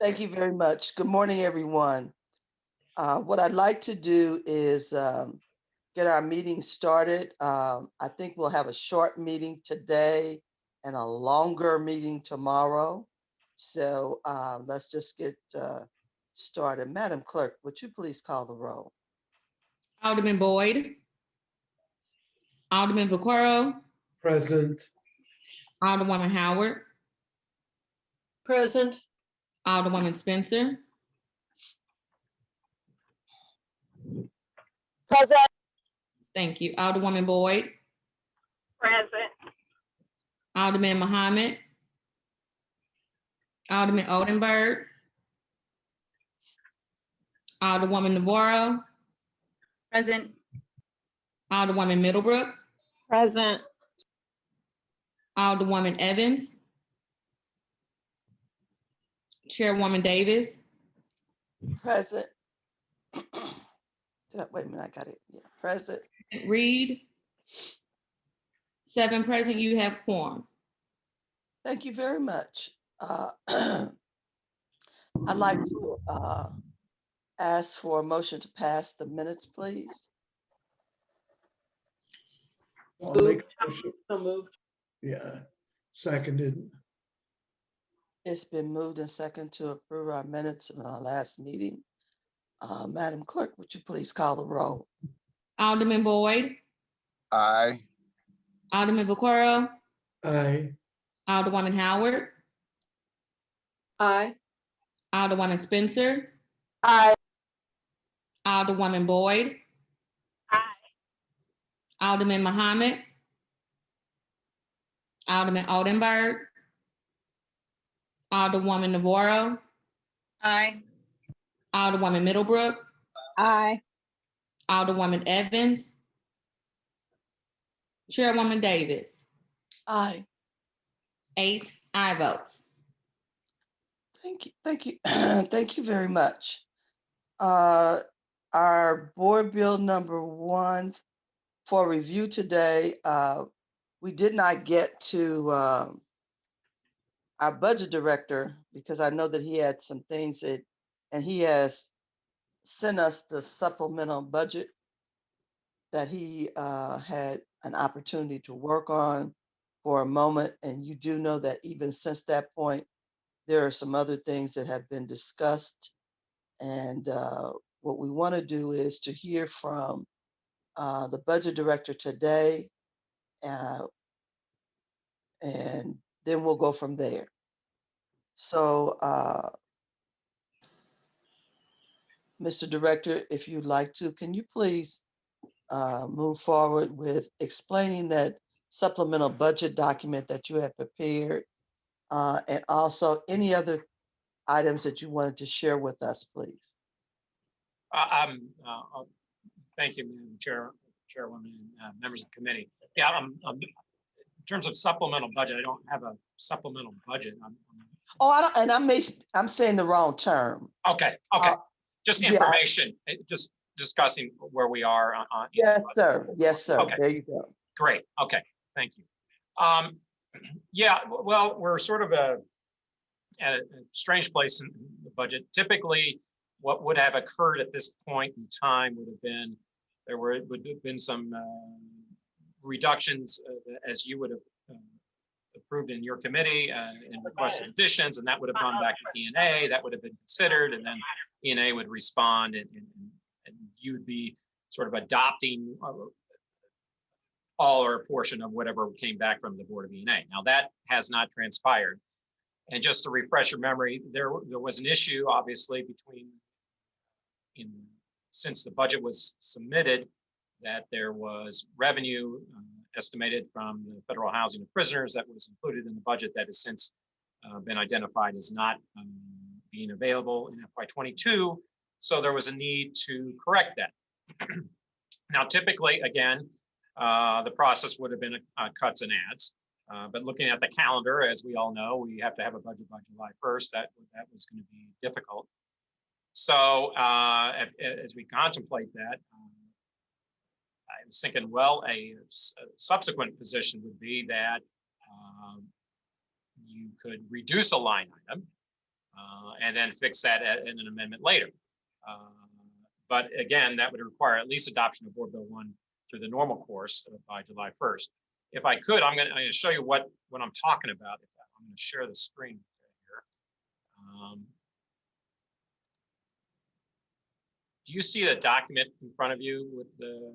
Thank you very much. Good morning, everyone. What I'd like to do is get our meeting started. I think we'll have a short meeting today and a longer meeting tomorrow. So let's just get started. Madam Clerk, would you please call the roll? Alderman Boyd, Alderman Vaquero, Present. Alderwoman Howard, Present. Alderwoman Spencer, Present. thank you. Alderwoman Boyd, Present. Alderman Muhammad, Alderman Oldenburg, Alderwoman Navarro, Present. Alderwoman Middlebrook, Present. Alderwoman Evans, Chairwoman Davis, Present. Wait a minute, I got it. Yeah, present. Reed, 7 present, you have quorum. Thank you very much. I'd like to ask for a motion to pass the minutes, please. I'll make a motion. So moved. Yeah, seconded. It's been moved and second to approve our minutes in our last meeting. Madam Clerk, would you please call the roll? Alderman Boyd, Aye. Alderman Vaquero, Aye. Alderwoman Howard, Aye. Alderwoman Spencer, Aye. Alderwoman Boyd, Aye. Alderman Muhammad, Alderman Oldenburg, Alderwoman Navarro, Aye. Alderwoman Middlebrook, Aye. Alderwoman Evans, Chairwoman Davis, Aye. 8 aye votes. Thank you. Thank you. Thank you very much. Our board bill number 1 for review today, we did not get to our budget director because I know that he had some things and he has sent us the supplemental budget that he had an opportunity to work on for a moment. And you do know that even since that point, there are some other things that have been discussed. And what we want to do is to hear from the budget director today, and then we'll go from there. So, Mr. Director, if you'd like to, can you please move forward with explaining that supplemental budget document that you have prepared, and also any other items that you wanted to share with us, please? Thank you, Madam Chairwoman, and members of the committee. Yeah, in terms of supplemental budget, I don't have a supplemental budget. I'm saying the wrong term. Okay. Just information, just discussing where we are on. Yes, sir. Yes, sir. Okay. There you go. Great. Okay. Thank you. Yeah, well, we're sort of at a strange place in the budget. Typically, what would have occurred at this point in time would have been, would have been some reductions as you would have approved in your committee and requested additions, and that would have gone back to E&A. That would have been considered, and then E&A would respond, and you'd be sort of adopting all or a portion of whatever came back from the Board of E&A. Now that has not transpired. And just to refresh your memory, there was an issue, obviously, since the budget was submitted, that there was revenue estimated from the federal housing of prisoners that was included in the budget that has since been identified as not being available in FY22. So there was a need to correct that. Now, typically, again, the process would have been cuts and adds. But looking at the calendar, as we all know, we have to have a budget by July 1st. That was going to be difficult. So as we contemplate that, I was thinking, well, a subsequent position would be that you could reduce a line item and then fix that in an amendment later. But again, that would require at least adoption of Board Bill 1 through the normal course by July 1st. If I could, I'm going to show you what I'm talking about. I'm going to share the screen here. Do you see the document in front of you with the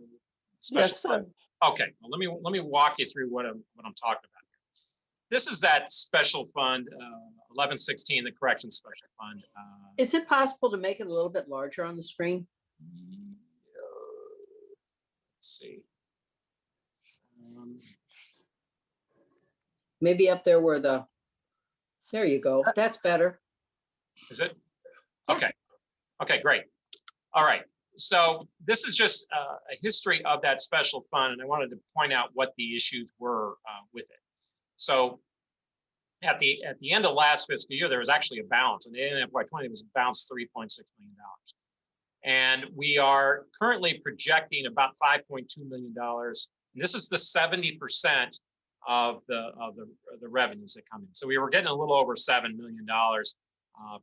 special Yes, sir. fund? Okay, well, let me walk you through what I'm talking about here. This is that special fund, 1116, the corrections special fund. Is it possible to make it a little bit larger on the screen? Let's see. Maybe up there where there you go. That's better. Is it? Yeah. Okay. Okay, great. All right. So this is just a history of that special fund, and I wanted to point out what the issues were with it. So at the end of last fiscal year, there was actually a balance, and in FY20 it was a balance $3.6 million. And we are currently projecting about $5.2 million. And this is the 70% of the revenues that come in. So we were getting a little over $7 million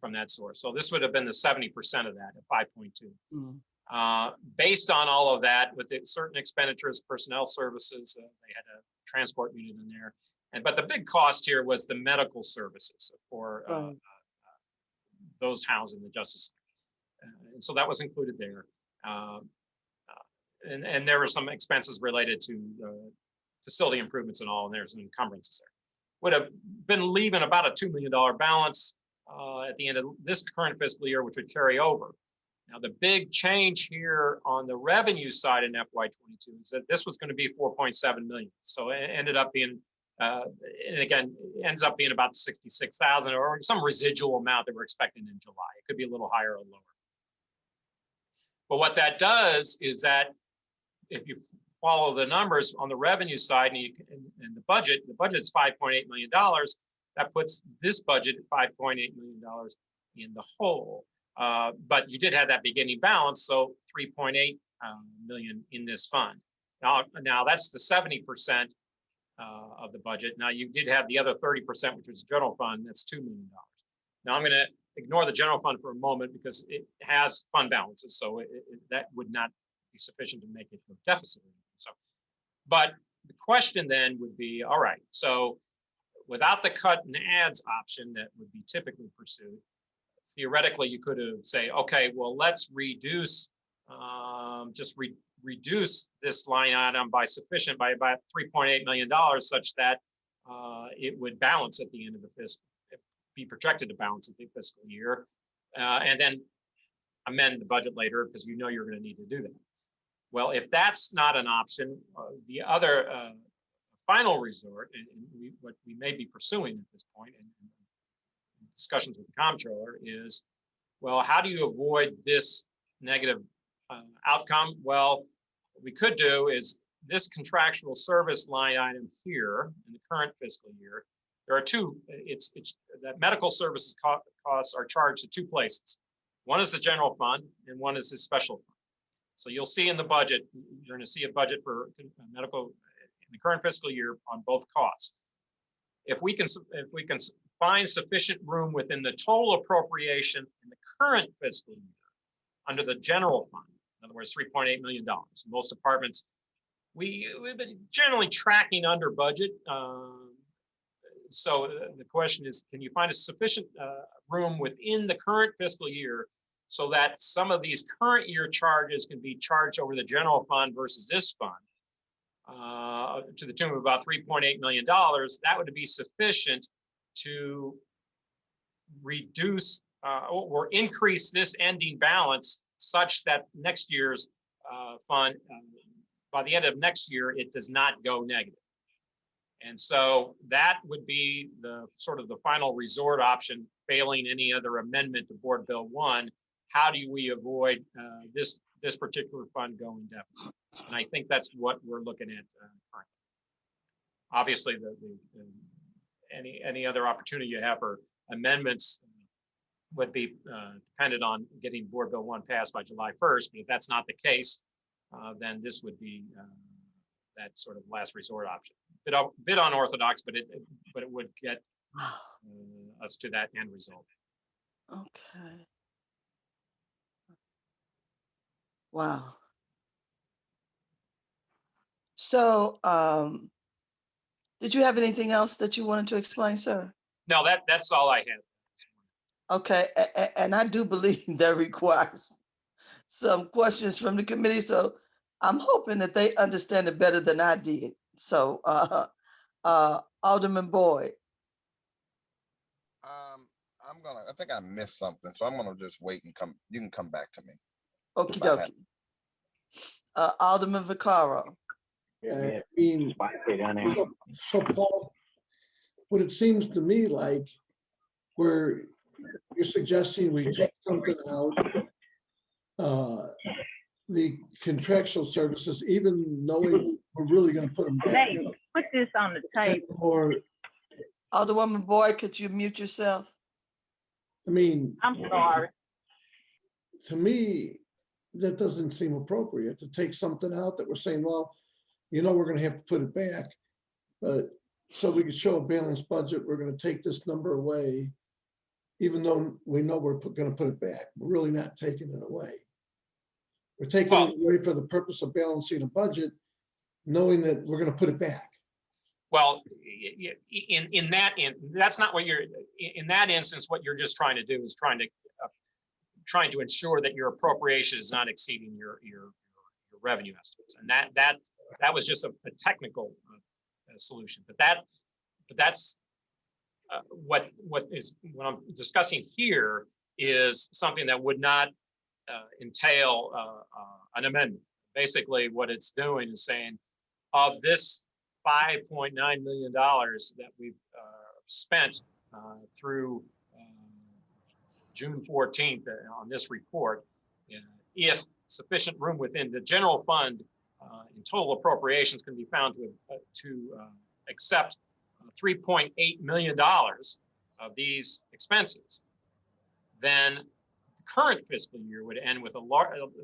from that source. So this would have been the 70% of that at 5.2. Based on all of that, with certain expenditures, personnel services, they had a transport unit in there. But the big cost here was the medical services for those housed in the Justice Center. And so that was included there. And there were some expenses related to facility improvements and all, and there's some encumbrances there. Would have been leaving about a $2 million balance at the end of this current fiscal year, which would carry over. Now, the big change here on the revenue side in FY22 is that this was going to be 4.7 million. So it ended up being, and again, it ends up being about 66,000 or some residual amount that we're expecting in July. It could be a little higher or lower. But what that does is that if you follow the numbers on the revenue side and the budget is $5.8 million. That puts this budget at $5.8 million in the hole. But you did have that beginning balance, so 3.8 million in this fund. Now that's the 70% of the budget. Now you did have the other 30%, which was general fund. That's $2 million. Now I'm going to ignore the general fund for a moment because it has fund balances, so that would not be sufficient to make it a deficit. So, but the question then would be, all right, so without the cut and adds option that would be typically pursued, theoretically, you could have say, okay, well, let's reduce, reduce this line item by about $3.8 million, such that it would balance at the end of the fiscal, be projected to balance at the fiscal year, and then amend the budget later because you know you're going to need to do that. Well, if that's not an option, the other final resort, and what we may be pursuing at this point in discussions with the comptroller is, well, how do you avoid this negative outcome? Well, what we could do is this contractual service line item here in the current fiscal year, there are two, it's that medical services costs are charged at two places. One is the general fund and one is the special fund. So you'll see in the budget, you're going to see a budget for medical in the current fiscal year on both costs. If we can find sufficient room within the total appropriation in the current fiscal year under the general fund, in other words, $3.8 million. Most departments, we've been generally tracking under budget. So the question is, can you find a sufficient room within the current fiscal year so that some of these current year charges can be charged over the general fund versus this fund to the tune of about $3.8 million? That would be sufficient to reduce or increase this ending balance such that next year's fund, by the end of next year, it does not go negative. And so that would be the sort of the final resort option, failing any other amendment to Board Bill 1. How do we avoid this particular fund going deficit? And I think that's what we're looking at currently. Obviously, any other opportunity you have for amendments would be dependent on getting Board Bill 1 passed by July 1st. But if that's not the case, then this would be that sort of last resort option. Bit unorthodox, but it would get us to that end result. Okay. Wow. So, did you have anything else that you wanted to explain, sir? No, that's all I have. Okay, and I do believe that requires some questions from the committee, so I'm hoping that they understand it better than I did. So, Alderman Boyd. I think I missed something, so I'm gonna just wait and come. You can come back to me. Okie If I have- dokie. Alderman Vaccaro. Yeah, I mean, so Paul, what it seems to me like, where you're suggesting we take something out, the contractual services, even knowing we're really gonna put them back. Hey, put this on the table. Or, Alderwoman Boyd, could you mute yourself? I mean, I'm sorry. to me, that doesn't seem appropriate to take something out that we're saying, well, we're gonna have to put it back. But so we can show a balanced budget, we're gonna take this number away, even though we know we're gonna put it back. We're really not taking it away. We're taking it away for the purpose of balancing a budget, knowing that we're gonna put it back. Well, that's not what you're, in that instance, what you're just trying to do is trying to ensure that your appropriation is not exceeding your revenue estimates. And that was just a technical solution. But that's what I'm discussing here is something that would not entail an amendment. Basically, what it's doing is saying, of this $5.9 million that we've spent through June 14th on this report, if sufficient room within the general fund in total appropriations can be found to accept $3.8 million of these expenses, then the current fiscal year would end with a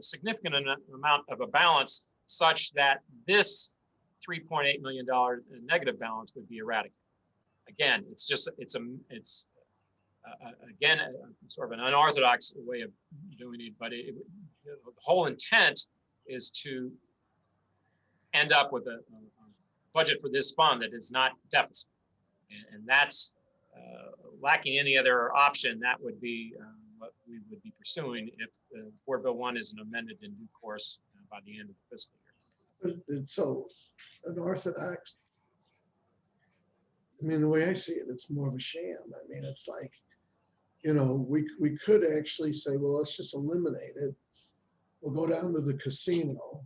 significant amount of a balance such that this $3.8 million negative balance would be eradicated. Again, it's again sort of an unorthodox way of doing it, but the whole intent is to end up with a budget for this fund that is not deficit, and that's lacking any other option. That would be what we would be pursuing if Board Bill 1 isn't amended in due course by the end of the fiscal year. It's so unorthodox. I mean, the way I see it, it's more of a sham. I mean, it's like, we could actually say, well, let's just eliminate it. We'll go down to the casino.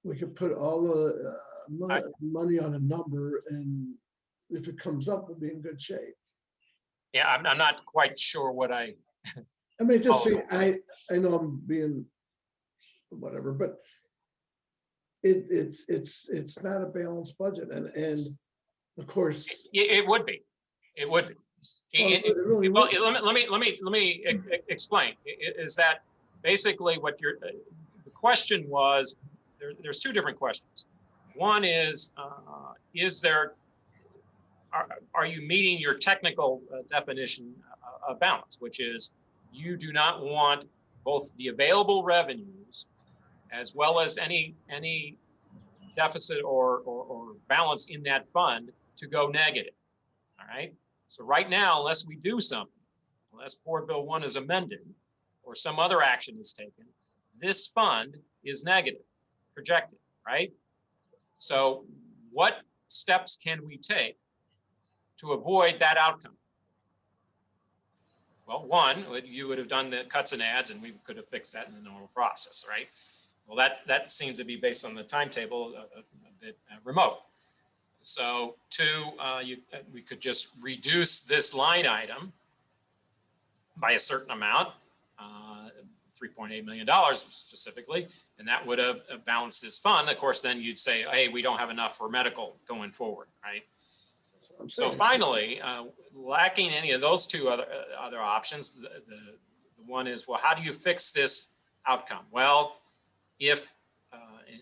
We could put all the money on a number, and if it comes up, we'll be in good shape. Yeah, I'm not quite sure what I mean, just say, I know I'm being whatever, but it's not a balanced budget, and of course it would be. Well, let me explain. Is that basically what the question was? There's two different questions. One is are you meeting your technical definition of balance, which is you do not want both the available revenues as well as any deficit or balance in that fund to go negative. All right. So right now, unless we do something, unless Board Bill 1 is amended or some other action is taken, this fund is negative, projected, right? So what steps can we take to avoid that outcome? Well, one, you would have done the cuts and adds, and we could have fixed that in the normal process, right? Well, that seems to be based on the timetable a bit remote. So two, we could just reduce this line item by a certain amount, $3.8 million specifically, and that would have balanced this fund. Of course, then you'd say, hey, we don't have enough for medical going forward, right? So finally, lacking any of those two other options, the one is, well, how do you fix this outcome? Well, if,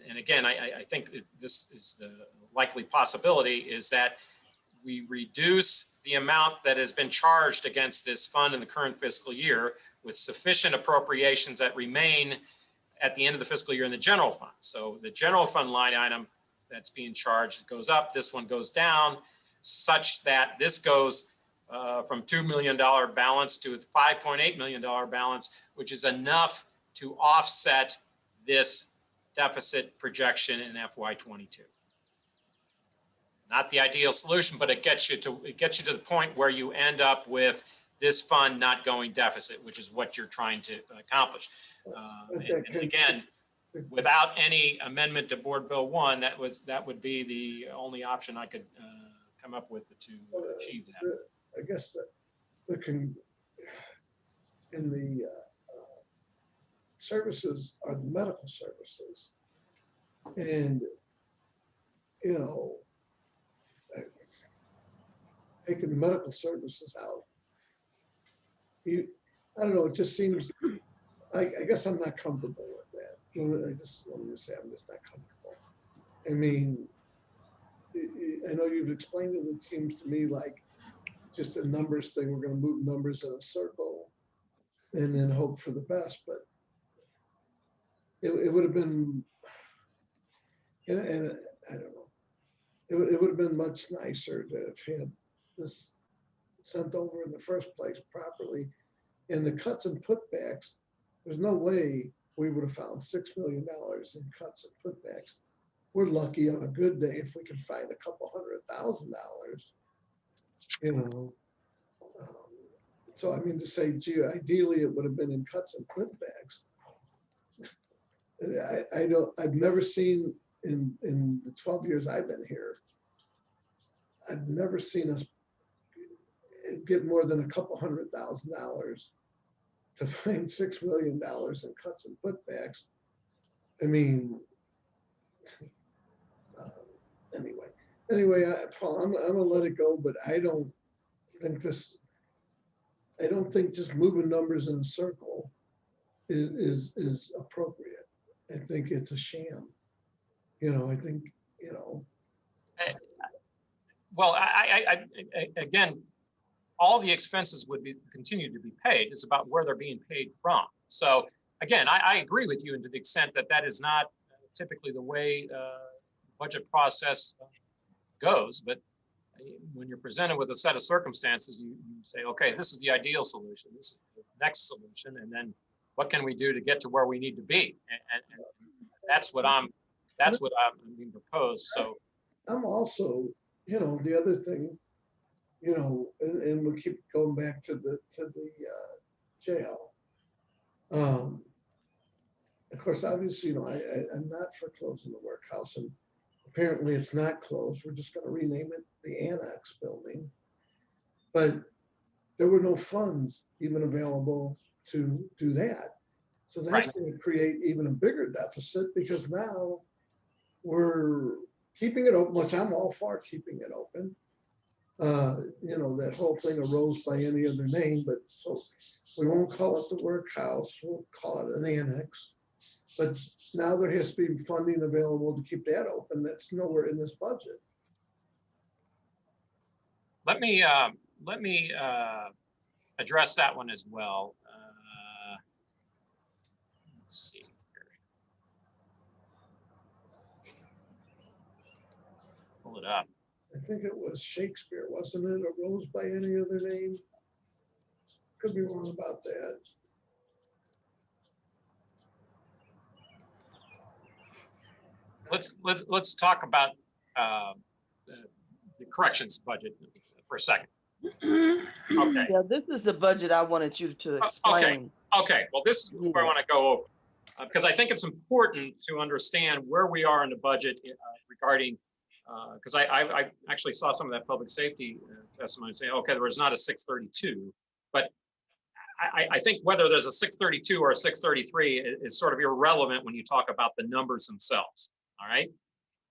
and again, I think this is the likely possibility, is that we reduce the amount that has been charged against this fund in the current fiscal year with sufficient appropriations that remain at the end of the fiscal year in the general fund. So the general fund line item that's being charged goes up, this one goes down, such that this goes from $2 million balance to a $5.8 million balance, which is enough to offset this deficit projection in FY22. Not the ideal solution, but it gets you to the point where you end up with this fund not going deficit, which is what you're trying to accomplish. And again, without any amendment to Board Bill 1, that would be the only option I could come up with to achieve that. I guess in the services are the medical services, and you know, taking the medical services out, I don't know, it just seems, I guess I'm not comfortable with that. Let me just say I'm just not comfortable. I mean, I know you've explained it. It seems to me like just a numbers thing. We're going to move numbers in a circle and then hope for the best. But it would have been, and I don't know, it would have been much nicer to have had this sent over in the first place properly. And the cuts and putbacks, there's no way we would have found $6 million in cuts and putbacks. We're lucky on a good day if we can find a couple $100,000, you know. So I mean to say, gee, ideally it would have been in cuts and putbacks. I've never seen in the 12 years I've been here, I've never seen us get more than a couple $100,000 to find $6 million in cuts and putbacks. I mean, anyway, Paul, I'm gonna let it go, but I don't think just moving numbers in a circle is appropriate. I think it's a sham. You know, I think, you know. Well, I again, all the expenses would continue to be paid. It's about where they're being paid from. So again, I agree with you to the extent that is not typically the way budget process goes. But when you're presented with a set of circumstances, you say, okay, this is the ideal solution. This is the next solution. And then what can we do to get to where we need to be? And that's what I'm being proposed. So I'm also, you know, the other thing, you know, and we'll keep going back to the jail. Of course, obviously, you know, I'm not for closing the workhouse, and apparently it's not closed. We're just going to rename it the Annex Building. But there were no funds even available to do that. So that's going to create even a bigger deficit, because now we're keeping it open, which I'm all for keeping it open. You know, that whole thing arose by any other name, but so we won't call it the workhouse, we'll call it an annex. But now there has to be funding available to keep that open. That's nowhere in this budget. let me address that one as well. Let's see. Pull it up. I think it was Shakespeare, wasn't it? Arose by any other name? Could be wrong about that. Let's talk about the corrections budget for a second. Okay. Yeah, this is the budget I wanted you to explain. Okay. Well, this is where I want to go over, because I think it's important to understand where we are in the budget regarding. Because I actually saw some of that public safety testimony saying, okay, there was not a 632, but I think whether there's a 632 or a 633 is sort of irrelevant when you talk about the numbers themselves. All right.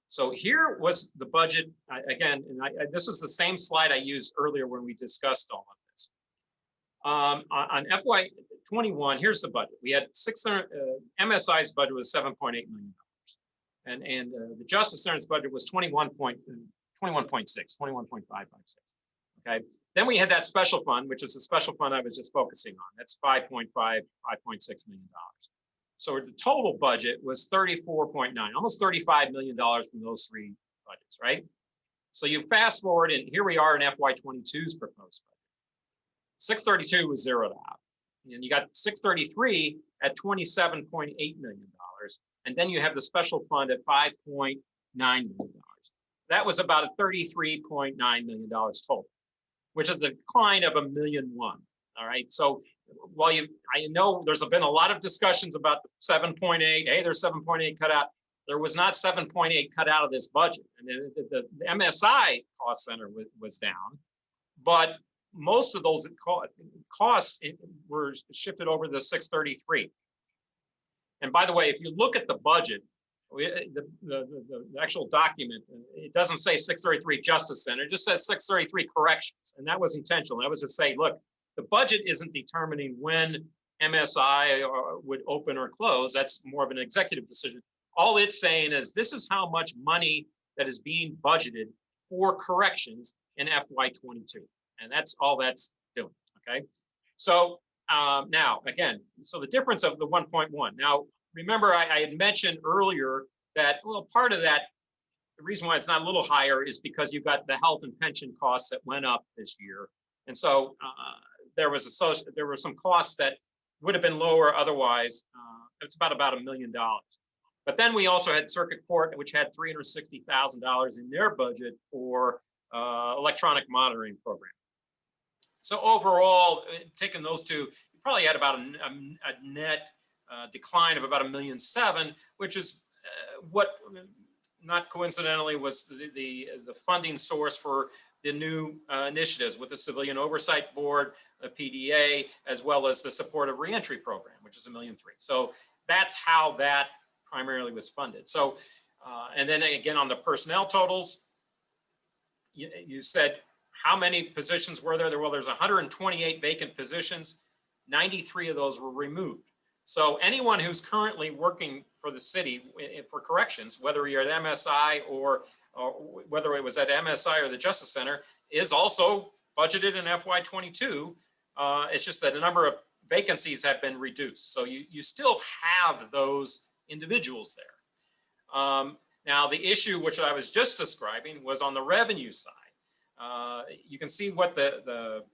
So here was the budget again, and this was the same slide I used earlier when we discussed all of this. On FY21, here's the budget. We had 600. MSI's budget was $7.8 million. And the Justice Center's budget was $21.2 21.556. Okay. Then we had that special fund, which is the special fund I was just focusing on. That's $5.6 million. So the total budget was 34.9, almost $35 million from those three budgets, right? So you fast forward, and here we are in FY22's proposed budget. 632 was zeroed out. And you got 633 at $27.8 million. And then you have the special fund at $5.9 million. That was about a $33.9 million total, which is a decline of $1.1 million. All right. So while I know there's been a lot of discussions about the 7.8, hey, there's 7.8 cut out. There was not 7.8 cut out of this budget. And the MSI cost center was down, but most of those costs were shifted over to the 633. And by the way, if you look at the budget, the actual document, it doesn't say 633 Justice Center, it just says 633 Corrections. And that was intentional. That was to say, look, the budget isn't determining when MSI would open or close. That's more of an executive decision. All it's saying is this is how much money that is being budgeted for corrections in FY22. And that's all that's doing, okay? So now, again, so the difference of the 1.1. Now, remember I had mentioned earlier that, well, part of that, the reason why it's not a little higher is because you've got the health and pension costs that went up this year. And so there were some costs that would have been lower otherwise. It's about $1 million. But then we also had Circuit Court, which had $360,000 in their budget for electronic monitoring program. So overall, taking those two, you probably had about a net decline of about $1.7 million, which is what, not coincidentally, was the funding source for the new initiatives with the Civilian Oversight Board, the PDA, as well as the Supportive Reentry Program, which is $1.3 million. So that's how that primarily was funded. So, and then again, on the personnel totals, you said, how many positions were there? Well, there's 128 vacant positions. 93 of those were removed. So anyone who's currently working for the city for corrections, whether you're at MSI or whether it was at MSI or the Justice Center, is also budgeted in FY22. It's just that the number of vacancies have been reduced. So you still have those individuals there. Now, the issue which I was just describing was on the revenue side. You can see what the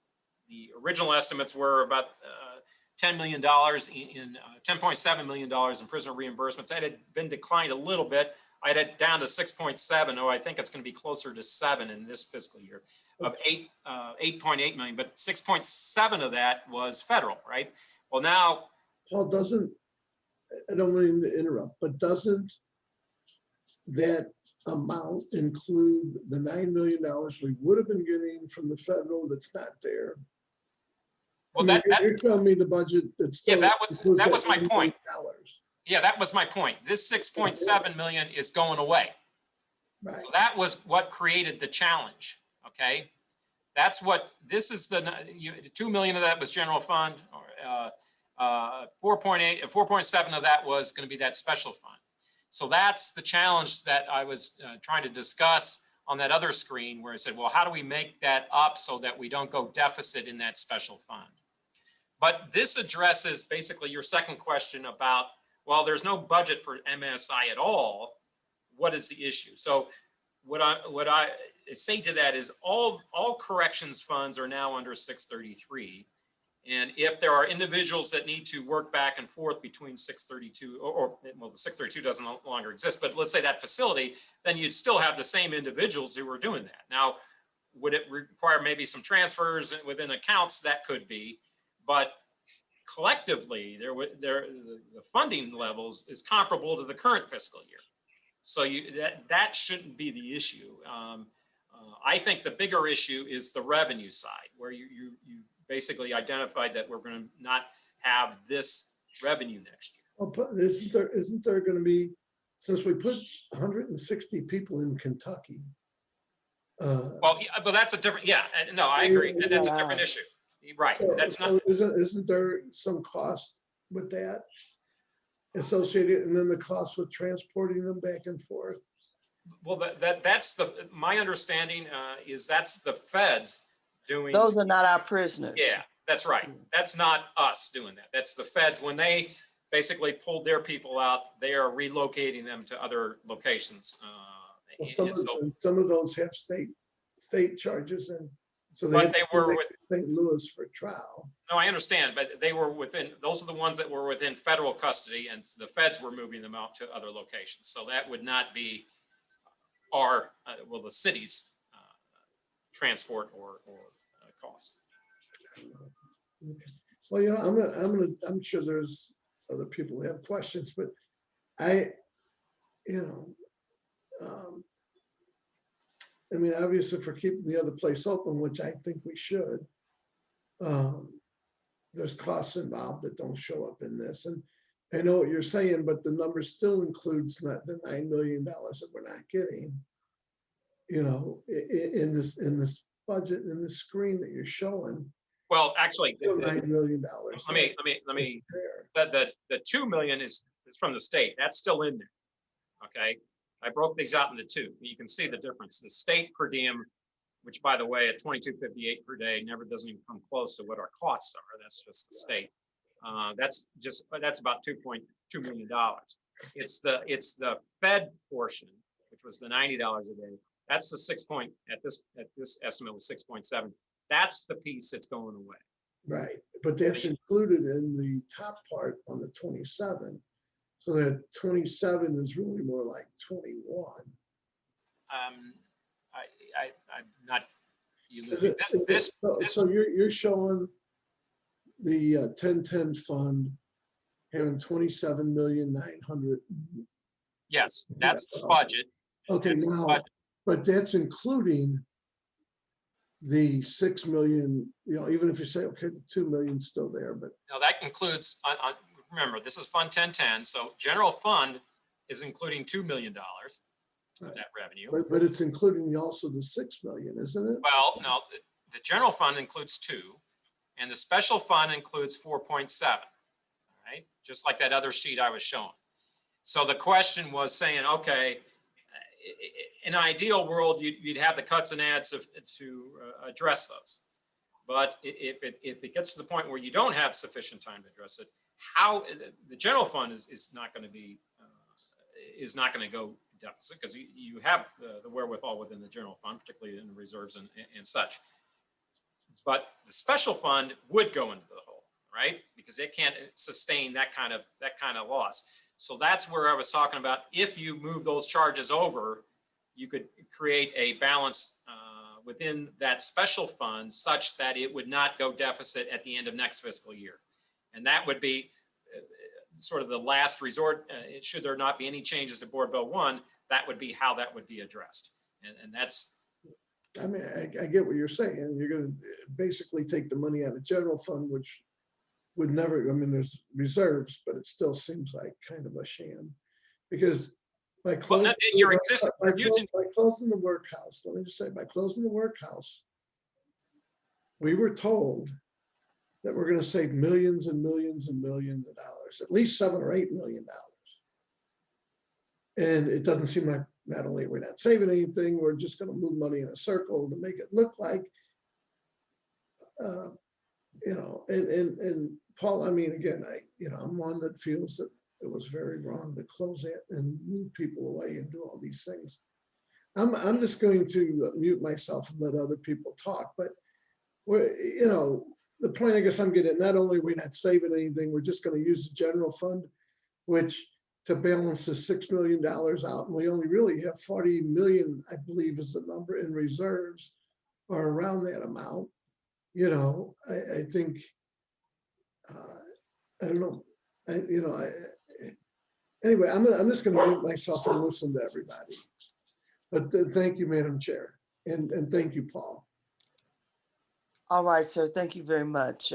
original estimates were about $10 million in $10.7 million in prisoner reimbursements. That had been declined a little bit. I had it down to 6.7. Oh, I think it's going to be closer to 7 in this fiscal year of 8.8 million, but 6.7 of that was federal, right? Well, now, Paul, I don't mean to interrupt, but doesn't that amount include the $9 million we would have been getting from the federal that's not there? well, I mean, you're telling me the budget that's still that was my point. $8 Yeah, that was my point. This 6.7 million is going away. Right. So that was what created the challenge. Okay, that's what this is. The 2 million of that was general fund. 4.7 of that was going to be that special fund. So that's the challenge that I was trying to discuss on that other screen, where I said, well, how do we make that up so that we don't go deficit in that special fund? But this addresses basically your second question about, well, there's no budget for MSI at all. What is the issue? So what I say to that is all corrections funds are now under 633. And if there are individuals that need to work back and forth between 632 well, the 632 doesn't no longer exist, but let's say that facility, then you'd still have the same individuals who are doing that. Now, would it require maybe some transfers within accounts? That could be, but collectively, the funding levels is comparable to the current fiscal year. So that shouldn't be the issue. I think the bigger issue is the revenue side, where you basically identified that we're going to not have this revenue next year. Well, isn't there going to be, since we put 160 people in Kentucky? Well, but that's a different, yeah, no, I agree. That's a different issue. Right. So, That's not. So isn't there some cost with that associated, and then the cost with transporting them back and forth? Well, that's my understanding is that's the feds doing. Those are not our prisoners. Yeah, that's right. That's not us doing that. That's the feds. When they basically pulled their people out, they are relocating them to other locations. Well, some of those have state charges, and so they But have they to were go with, to St. Louis for trial. no, I understand, but they were within, those are the ones that were within federal custody, and the feds were moving them out to other locations. So that would not be our, well, the city's transport or cost. Okay. Well, I'm sure there's other people who have questions, but I mean, obviously for keeping the other place open, which I think we should, there's costs involved that don't show up in this. And I know what you're saying, but the number still includes not the $9 million that we're not getting, in this budget, in the screen that you're showing. Well, actually, Still $9 million. let me, the 2 million is from the state. That's still in there. Okay. I broke these out into two. You can see the difference. The state per diem, which by the way, at $22.58 per day, doesn't even come close to what our costs are. That's just the state. That's about $2.2 million. It's the Fed portion, which was the $90 a day. That's the at this estimate was 6.7. That's the piece that's going away. Right, but that's included in the top part on the 27. So that 27 is really more like 21. I'm not. You lose me. So you're showing the 1010 fund having 27,900,000. Yes, that's the budget. Okay, That's now, budget. but that's including the 6 million. Even if you say okay, the 2 million still there, but Now that includes. Remember, this is Fund 1010. So general fund is including $2 million of that revenue. but it's including also the 6 million, isn't it? Well, no, the general fund includes 2, and the special fund includes 4.7. Right, just like that other sheet I was showing. So the question was saying, okay, in an ideal world, you'd have the cuts and adds to address those. But if it gets to the point where you don't have sufficient time to address it, how the general fund is not going to be is not going to go deficit because you have the wherewithal within the general fund, particularly in the reserves and such. But the special fund would go into the hole, right? Because it can't sustain that kind of loss. So that's where I was talking about. If you move those charges over, you could create a balance within that special fund such that it would not go deficit at the end of next fiscal year. And that would be sort of the last resort. Should there not be any changes to Board Bill 1, that would be how that would be addressed. And that's. I mean, I get what you're saying. You're going to basically take the money out of general fund, which would never, I mean, there's reserves, but it still seems like kind of a sham. Because by closing, by closing the workhouse, let me just say, by closing the workhouse, we were told that we're going to save millions and millions and millions of dollars, at least $7 or $8 million. And it doesn't seem like not only we're not saving anything, we're just going to move money in a circle to make it look like, and Paul, I mean, again, I'm one that feels that it was very wrong to close it and move people away and do all these things. I'm just going to mute myself and let other people talk, but the point I guess I'm getting, not only are we not saving anything, we're just going to use the general fund, which to balance the $6 million out, and we only really have 40 million, I believe is the number in reserves or around that amount. I think, I don't know, anyway, I'm just going to mute myself and listen to everybody. But thank you, Madam Chair, and thank you, Paul. All right, sir. Thank you very much.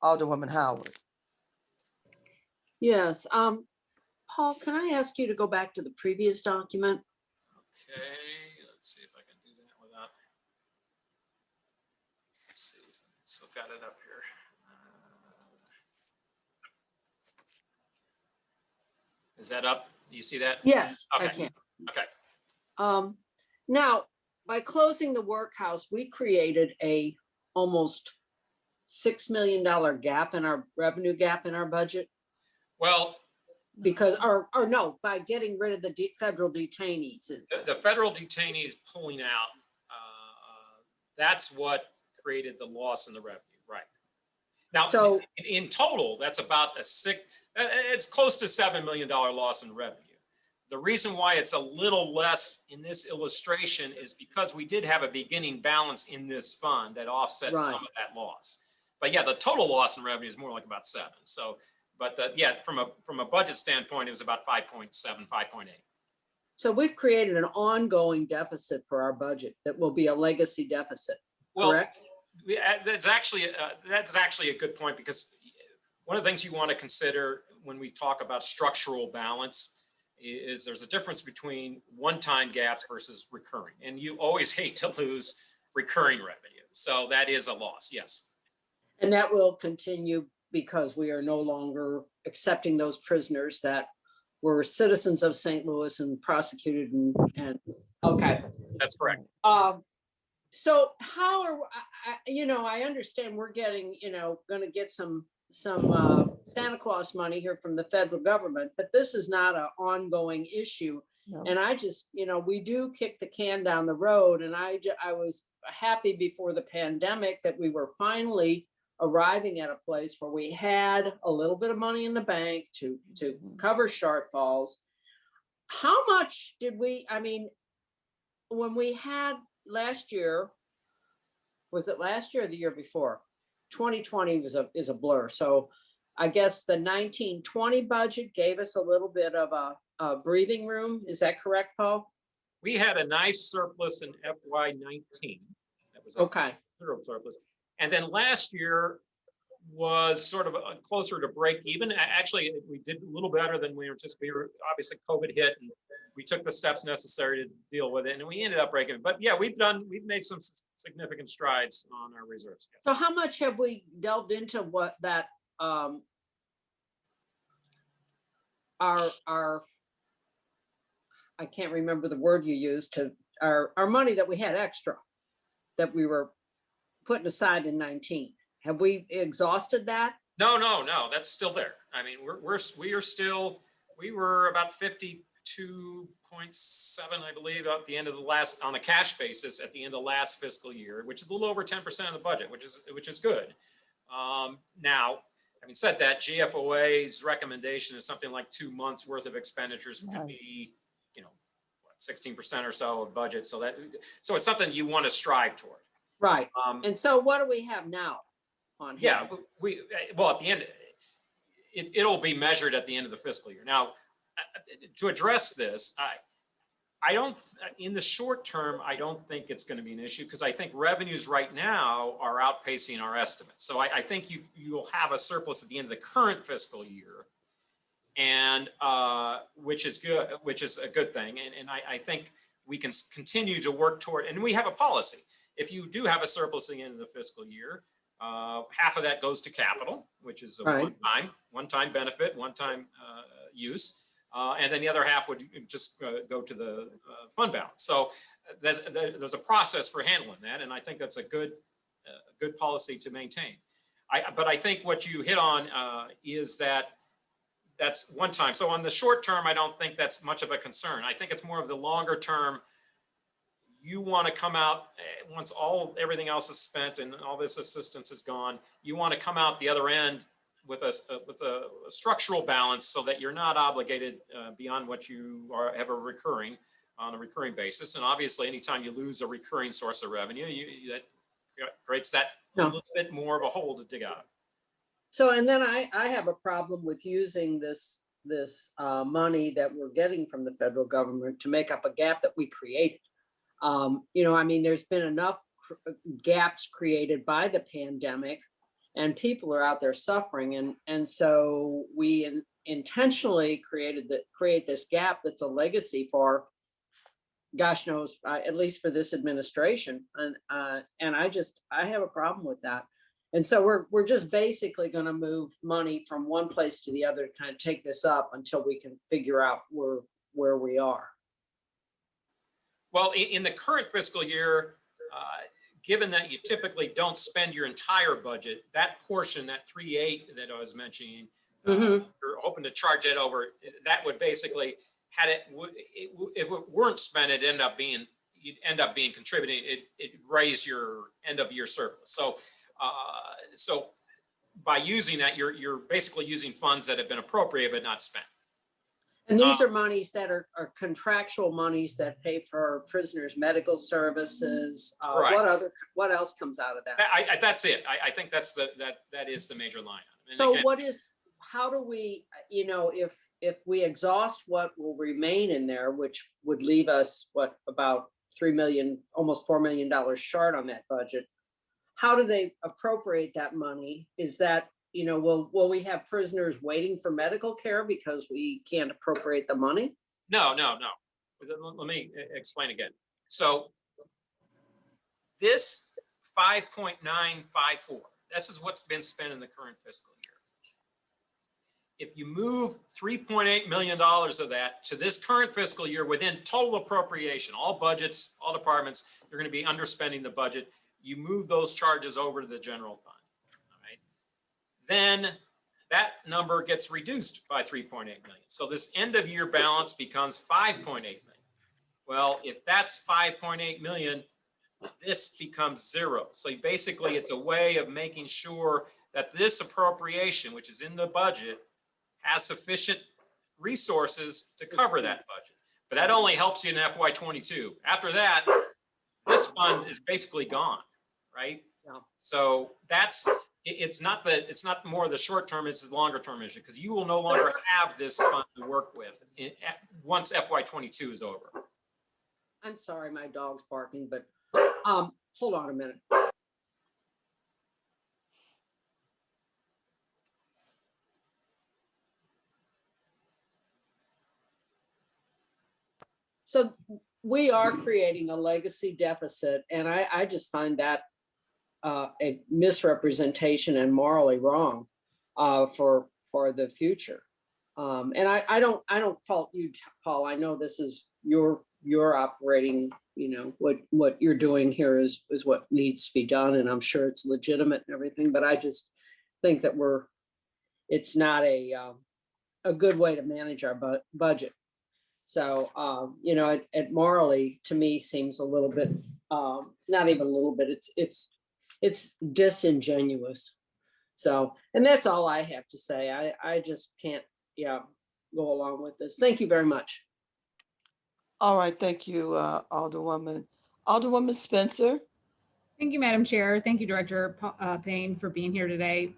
Alderwoman Howard. Yes. Paul, can I ask you to go back to the previous document? Okay, let's see if I can do that without. Let's see, still got it up here. Is that up? Do you see that? Yes, Okay. I can. Okay. Now, by closing the workhouse, we created a almost $6 million gap in our revenue gap in our budget Well, because, or no, by getting rid of the federal detainees. the federal detainees pulling out, that's what created the loss in the revenue, right? Now, So- in total, that's about it's close to $7 million loss in revenue. The reason why it's a little less in this illustration is because we did have a beginning balance in this fund that offsets some Right. of that loss. But yeah, the total loss in revenue is more like about 7. So, but yeah, from a budget standpoint, it was about 5.7, 5.8. So we've created an ongoing deficit for our budget that will be a legacy deficit, correct? That's actually a good point, because one of the things you want to consider when we talk about structural balance is there's a difference between one-time gaps versus recurring, and you always hate to lose recurring revenue. So that is a loss, yes. And that will continue because we are no longer accepting those prisoners that were citizens of St. Louis and prosecuted and okay. That's correct. So how are, I understand we're getting, going to get some Santa Claus money here from the federal government, but this is not an ongoing issue. No. And I just, we do kick the can down the road. And I was happy before the pandemic that we were finally arriving at a place where we had a little bit of money in the bank to cover shortfalls. How much did we, when we had last year, was it last year or the year before? 2020 is a blur. So I guess the 1920 budget gave us a little bit of a breathing room. Is that correct, Paul? We had a nice surplus in FY19. That was a Okay. considerable surplus. And then last year was sort of closer to break even. Actually, we did a little better than we anticipated. Obviously, COVID hit, and we took the steps necessary to deal with it, and we ended up breaking it. But yeah, we've made some significant strides on our reserves. Yes. So how much have we delved into what that our I can't remember the word you used, to our money that we had extra that we were putting aside in 19? Have we exhausted that? No, that's still there. I mean, we were about 52.7, I believe, at the end of the last, on a cash basis, at the end of last fiscal year, which is a little over 10% of the budget, which is good. Now, having said that, GFOA's recommendation is something like 2 months worth of expenditures, which would be, 16% or so of budget. So it's something you want to strive toward. Right. And so what do we have now on here? Yeah, well, at the end, it'll be measured at the end of the fiscal year. Now, to address this, I don't, in the short term, I don't think it's going to be an issue, because I think revenues right now are outpacing our estimates. So I think you'll have a surplus at the end of the current fiscal year, and which is good, which is a good thing. And I think we can continue to work toward, and we have a policy. If you do have a surplus at the end of the fiscal year, half of that goes to capital, which is a Right. one-time benefit, one-time use. And then the other half would just go to the fund balance. So there's a process for handling that, and I think that's a good policy to maintain. But I think what you hit on is that's one time. So on the short term, I don't think that's much of a concern. I think it's more of the longer term. You want to come out once everything else is spent and all this assistance is gone. You want to come out the other end with a structural balance, so that you're not obligated beyond what you have on a recurring basis. And obviously, anytime you lose a recurring source of revenue, that creates that little bit more of a hole to dig out. So, and then I have a problem with using this money that we're getting from the federal government to make up a gap that we created. There's been enough gaps created by the pandemic, and people are out there suffering. And so we intentionally create this gap that's a legacy for, gosh knows, at least for this administration. And I have a problem with that. And so we're just basically going to move money from one place to the other to kind of take this up until we can figure out where we are. Well, in the current fiscal year, given that you typically don't spend your entire budget, that portion, that 3.8 that I was mentioning, Mhm. you're hoping to charge it over. That would basically, had it, if it weren't spent, it'd end up being contributing. It raised your end of year surplus. So, so by using that, you're basically using funds that have been appropriated but not spent. And these are monies that are contractual monies that pay for prisoners' medical services. Right. What else comes out of that? That's it. I think that is the major line. And So again, how do we, if we exhaust what will remain in there, which would leave us, about $3 million, almost $4 million short on that budget, how do they appropriate that money? Is that, will we have prisoners waiting for medical care because we can't appropriate the money? No. Let me explain again. So this 5.954, this is what's been spent in the current fiscal year. If you move $3.8 million of that to this current fiscal year within total appropriation, all budgets, all departments, you're going to be underspending the budget. You move those charges over to the general fund. All right. Then that number gets reduced by 3.8 million. So this end of year balance becomes 5.8 million. Well, if that's 5.8 million, this becomes zero. So basically it's a way of making sure that this appropriation, which is in the budget, has sufficient resources to cover that budget. But that only helps you in FY22. After that, this fund is basically gone, right? Yeah. So it's not more the short term, it's the longer term issue, because you will no longer have this fund to work with once FY22 is over. I'm sorry, my dog's barking, but hold on a minute. So we are creating a legacy deficit, and I just find that a misrepresentation and morally wrong for the future. And I don't fault you, Paul. I know this is your operating. What you're doing here is what needs to be done, and I'm sure it's legitimate and everything. But I just think that it's not a good way to manage our budget. So, it morally, to me, seems a little bit, not even a little bit, it's disingenuous. So, and that's all I have to say. I just can't, go along with this. Thank you very much. All right, thank you, Alderwoman. Alderwoman Spencer. Thank you, Madam Chair. Thank you, Director Payne, for being here today.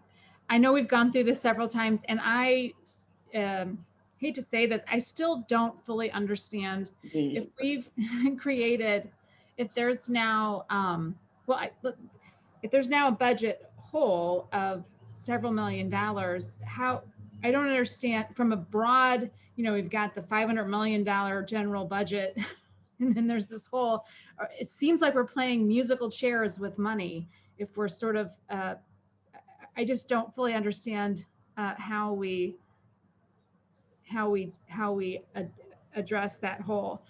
I know we've gone through this several times, and I hate to say this, I still don't fully understand if we've created, if there's now, if there's now a budget hole of several $1 million, how, I don't understand from a broad, we've got the $500 million general budget, and then there's this hole. It seems like we're playing musical chairs with money. If we're sort of, I just don't fully understand how we address that hole.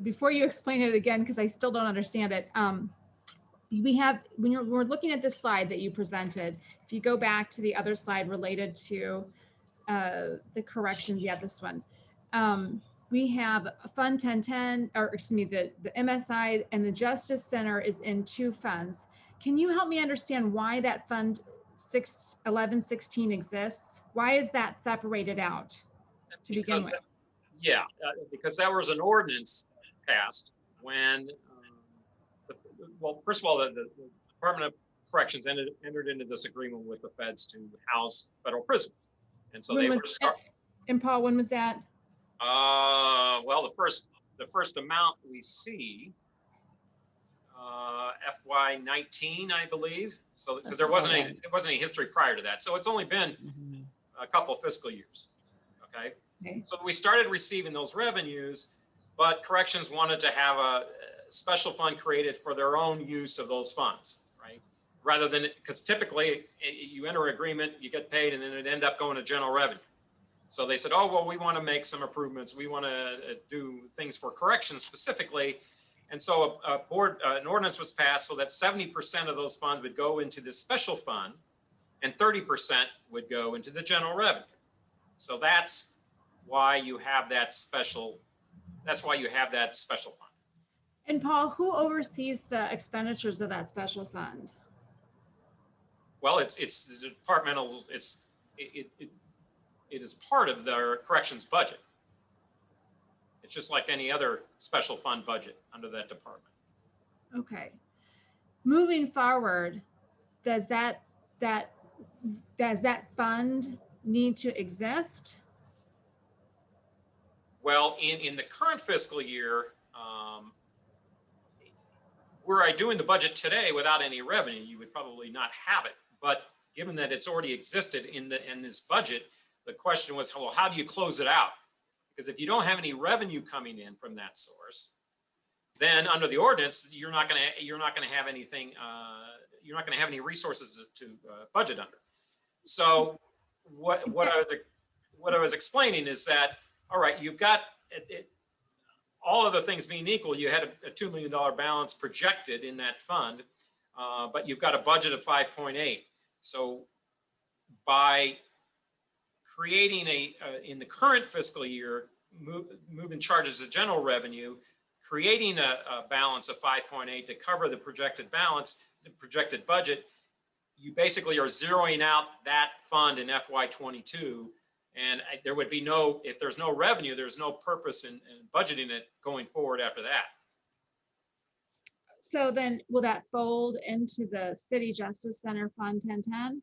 Before you explain it again, because I still don't understand it, we're looking at this slide that you presented. If you go back to the other slide related to the corrections, this one. We have Fund 1010, or excuse me, the MSI and the Justice Center is in two funds. Can you help me understand why that Fund 1116 exists? Why is that separated out to begin with? Because there was an ordinance passed when, first of all, the Department of Corrections entered into this agreement with the feds to house federal prisoners. And so and Paul, when was that? Well, the first amount we see, FY19, I believe. So because there wasn't any history prior to that. So it's only been a couple of fiscal years. Okay. So we started receiving those revenues, but corrections wanted to have a special fund created for their own use of those funds, right? Rather than, because typically you enter an agreement, you get paid, and then it end up going to general revenue. So they said, oh, well, we want to make some improvements. We want to do things for corrections specifically. And so an ordinance was passed so that 70% of those funds would go into this special fund and 30% would go into the general revenue. So that's why you have that special, fund. And Paul, who oversees the expenditures of that special fund? Well, it's the departmental, it is part of the corrections budget. It's just like any other special fund budget under that department. Okay. Moving forward, does that fund need to exist? Well, in the current fiscal year, were I doing the budget today without any revenue, you would probably not have it. But given that it's already existed in this budget, the question was, well, how do you close it out? Because if you don't have any revenue coming in from that source, then under the ordinance, you're not going to have anything. You're not going to have any resources to budget under. So what I was explaining is that, all right, you've got all other things being equal, you had a $2 million balance projected in that fund, but you've got a budget of 5.8. So by creating in the current fiscal year, moving charges to general revenue, creating a balance of 5.8 to cover the projected balance, the projected budget, you basically are zeroing out that fund in FY22. And there would be if there's no revenue, there's no purpose in budgeting it going forward after that. So then will that fold into the City Justice Center Fund 1010?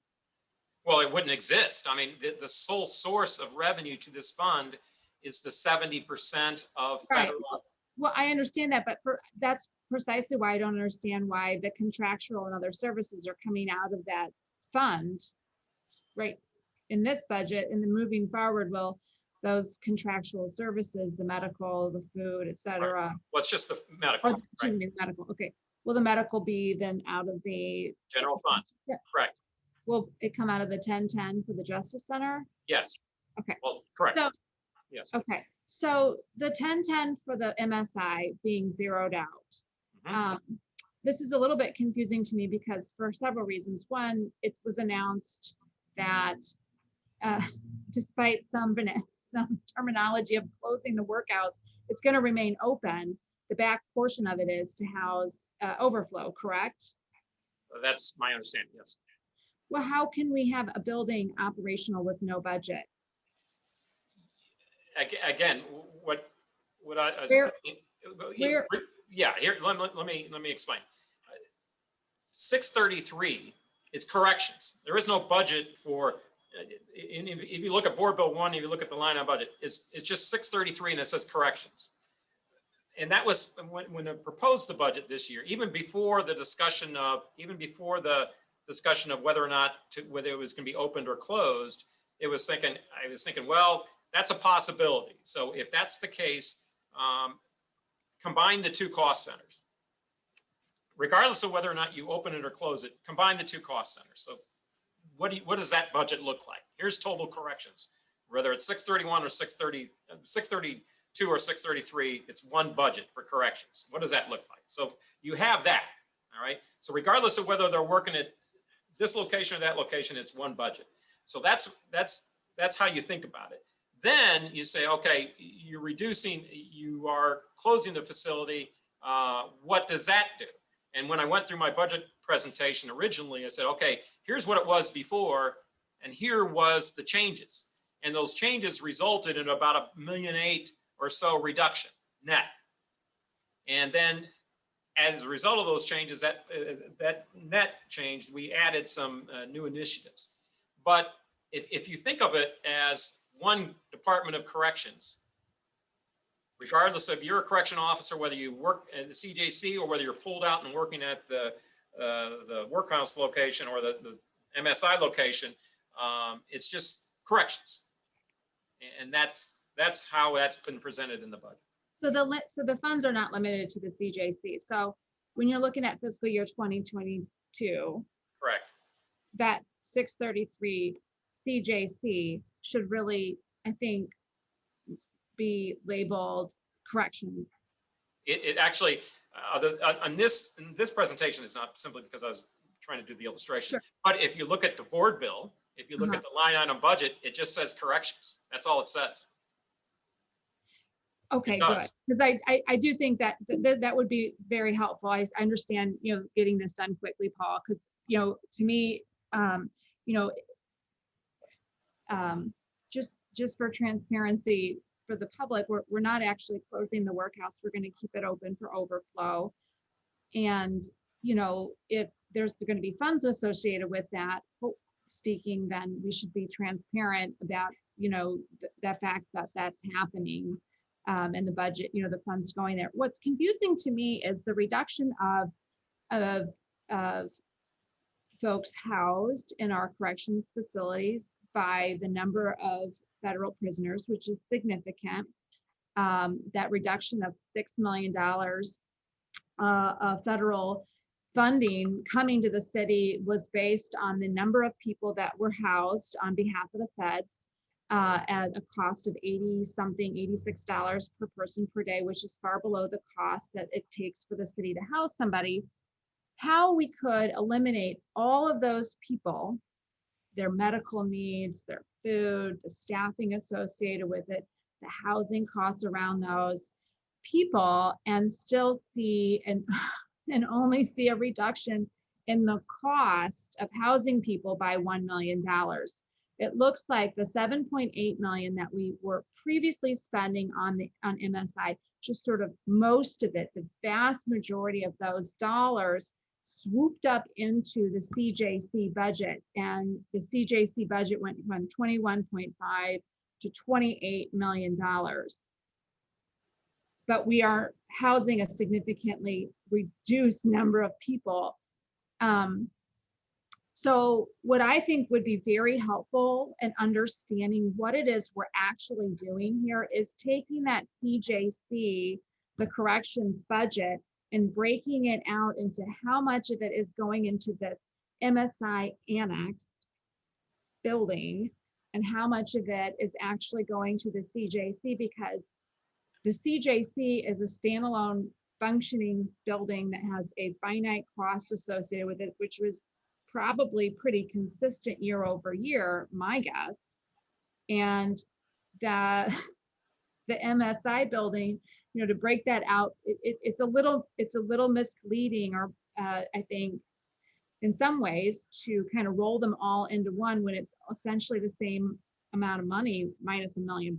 Well, it wouldn't exist. I mean, the sole source of revenue to this fund is the 70% of federal. Right. Well, I understand that, but that's precisely why I don't understand why the contractual and other services are coming out of that fund, right? In this budget, and then moving forward, will those contractual services, the medical, the food, et cetera. Right. Well, it's just the medical. Excuse me, medical. Okay. Will the medical be then out of the general fund? Yeah. Correct. Will it come out of the 1010 for the Justice Center? Yes. Okay. Well, correct. So, yes. Okay. So the 1010 for the MSI being zeroed out. This is a little bit confusing to me because for several reasons. One, it was announced that despite some terminology of closing the workhouse, it's going to remain open. The back portion of it is to house overflow, correct? That's my understanding, yes. Well, how can we have a building operational with no budget? Again, what I was here, let me explain. 633 is corrections. There is no budget for. If you look at Board Bill 1, if you look at the line on budget, it's just 633 and it says corrections. And that was when it proposed the budget this year, even before the discussion of whether or not whether it was going to be opened or closed. I was thinking, well, that's a possibility. So if that's the case, combine the two cost centers. Regardless of whether or not you open it or close it, combine the two cost centers. So what does that budget look like? Here's total corrections. Whether it's 631 or 632 or 633, it's one budget for corrections. What does that look like? So you have that, all right? So regardless of whether they're working at this location or that location, it's one budget. So that's how you think about it. Then you say, okay, you are closing the facility. What does that do? And when I went through my budget presentation originally, I said, okay, here's what it was before, and here was the changes. And those changes resulted in about $1.8 million or so reduction net. And then as a result of those changes, that net changed, we added some new initiatives. But if you think of it as one Department of Corrections, regardless of you're a correction officer, whether you work at the CJC or whether you're pulled out and working at the workhouse location or the MSI location, it's just corrections. And that's how that's been presented in the budget. So the funds are not limited to the CJC. So when you're looking at fiscal year 2022, correct, that 633 CJC should really I think, be labeled corrections. It actually, on this, in this presentation is not simply because I was trying to do the illustration, Sure. but if you look at the board bill, if you look at the line item budget, it just says corrections. That's all it says. Okay, It good. does. Because I do think that that would be very helpful. I understand, getting this done quickly, Paul, because, to me, you know, just for transparency for the public, we're not actually closing the workhouse. We're going to keep it open for overflow. And, if there's going to be funds associated with that, speaking, then we should be transparent about, the fact that that's happening. And the budget, the funds going there. What's confusing to me is the reduction of folks housed in our corrections facilities by the number of federal prisoners, which is significant. That reduction of $6 million of federal funding coming to the city was based on the number of people that were housed on behalf of the feds. At a cost of $86 per person per day, which is far below the cost that it takes for the city to house somebody. How we could eliminate all of those people, their medical needs, their food, the staffing associated with it, the housing costs around those people, and still see and only see a reduction in the cost of housing people by $1 million. It looks like the 7.8 million that we were previously spending on MSI, just sort of most of it, the vast majority of those dollars swooped up into the CJC budget, and the CJC budget went from 21.5 to $28 million. But we are housing a significantly reduced number of people. So what I think would be very helpful in understanding what it is we're actually doing here is taking that CJC, the corrections budget, and breaking it out into how much of it is going into the MSI annex building and how much of it is actually going to the CJC, because the CJC is a standalone functioning building that has a finite cost associated with it, which was probably pretty consistent year over year, my guess. And the MSI building, to break that out, it's a little misleading, or I think in some ways, to kind of roll them all into one when it's essentially the same amount of money minus $1 million.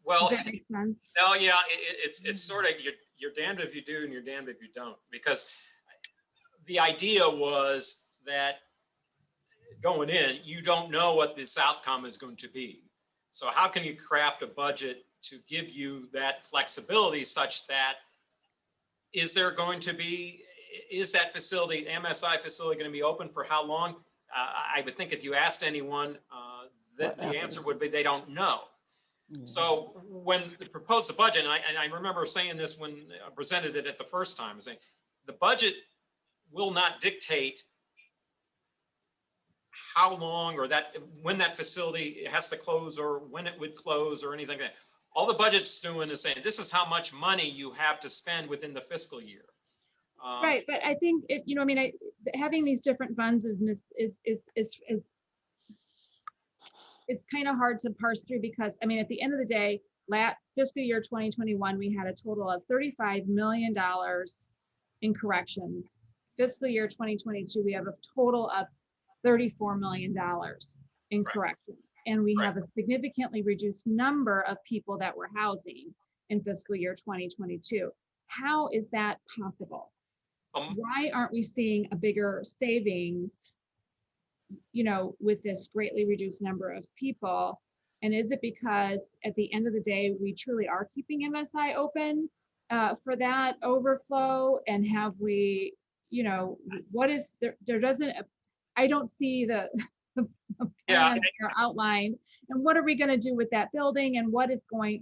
Well, Does that make sense? no, yeah, it's sort of, you're damned if you do and you're damned if you don't, because the idea was that going in, you don't know what this outcome is going to be. So how can you craft a budget to give you that flexibility such that is that facility, MSI facility, going to be open for how long? I would think if you asked anyone, the answer would be they don't know. So when they proposed the budget, and I remember saying this when I presented it at the first time, saying the budget will not dictate how long or when that facility has to close or when it would close or anything like that. All the budget's doing is saying this is how much money you have to spend within the fiscal year. Right, but I think having these different funds is it's kind of hard to parse through, because at the end of the day, fiscal year 2021, we had a total of $35 million in corrections. Fiscal year 2022, we have a total of $34 million in corrections. And we have a significantly reduced number of people that we're housing in fiscal year 2022. How is that possible? Why aren't we seeing a bigger savings, with this greatly reduced number of people? And is it because at the end of the day, we truly are keeping MSI open for that overflow? And have we, what is there doesn't, I don't see the plan or outline. And what are we going to do with that building? And what is going,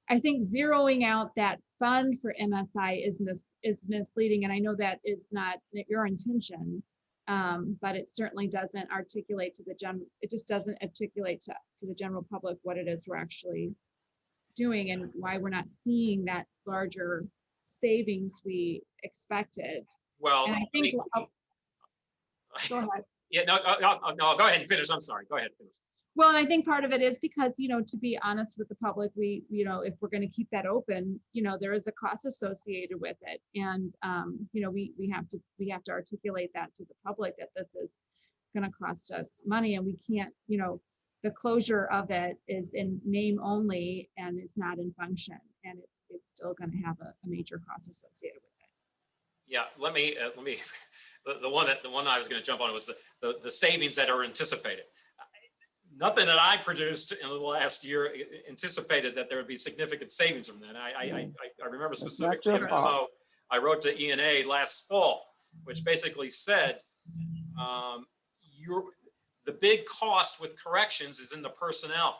I think zeroing out that fund for MSI is misleading. And I know that is not your intention. But it certainly doesn't articulate to the it just doesn't articulate to the general public what it is we're actually doing and why we're not seeing that larger savings we expected. Well, And I think, go ahead. yeah, no, go ahead and finish. I'm sorry. Go ahead. Finish. Well, and I think part of it is because, to be honest with the public, we, if we're going to keep that open, there is a cost associated with it. And, we have to articulate that to the public that this is going to cost us money, and we can't, the closure of it is in name only and it's not in function, and it's still going to have a major cost associated with it. Yeah, let me the one I was going to jump on was the savings that are anticipated. Nothing that I produced in the last year anticipated that there would be significant savings from that. I remember specifically a memo I wrote to E&A last fall, which basically said the big cost with corrections is in the personnel.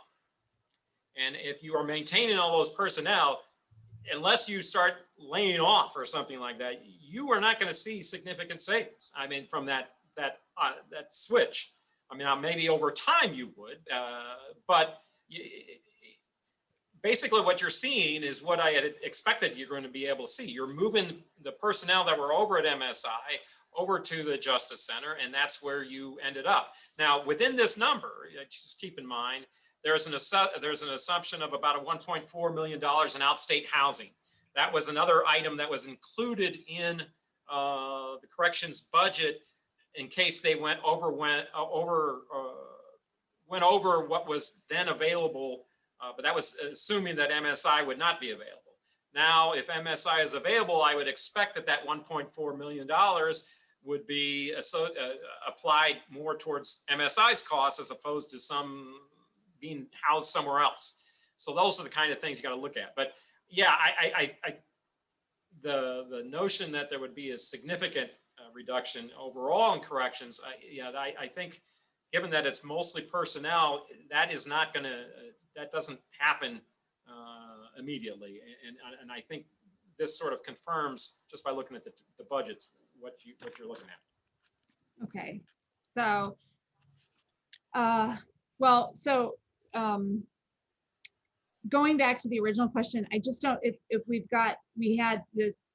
And if you are maintaining all those personnel, unless you start laying off or something like that, you are not going to see significant savings. I mean, from that switch. I mean, maybe over time you would, but basically what you're seeing is what I had expected you're going to be able to see. You're moving the personnel that were over at MSI over to the Justice Center, and that's where you ended up. Now, within this number, just keep in mind, there's an assumption of about a $1.4 million in outstate housing. That was another item that was included in the corrections budget in case they went over what was then available, but that was assuming that MSI would not be available. Now, if MSI is available, I would expect that $1.4 million would be applied more towards MSI's costs as opposed to some being housed somewhere else. So those are the kind of things you got to look at. But yeah, the notion that there would be a significant reduction overall in corrections, I think, given that it's mostly personnel, that is not going to, that doesn't happen immediately. And I think this sort of confirms, just by looking at the budgets, what you're looking at. Okay, so, going back to the original question, I just don't, if we had this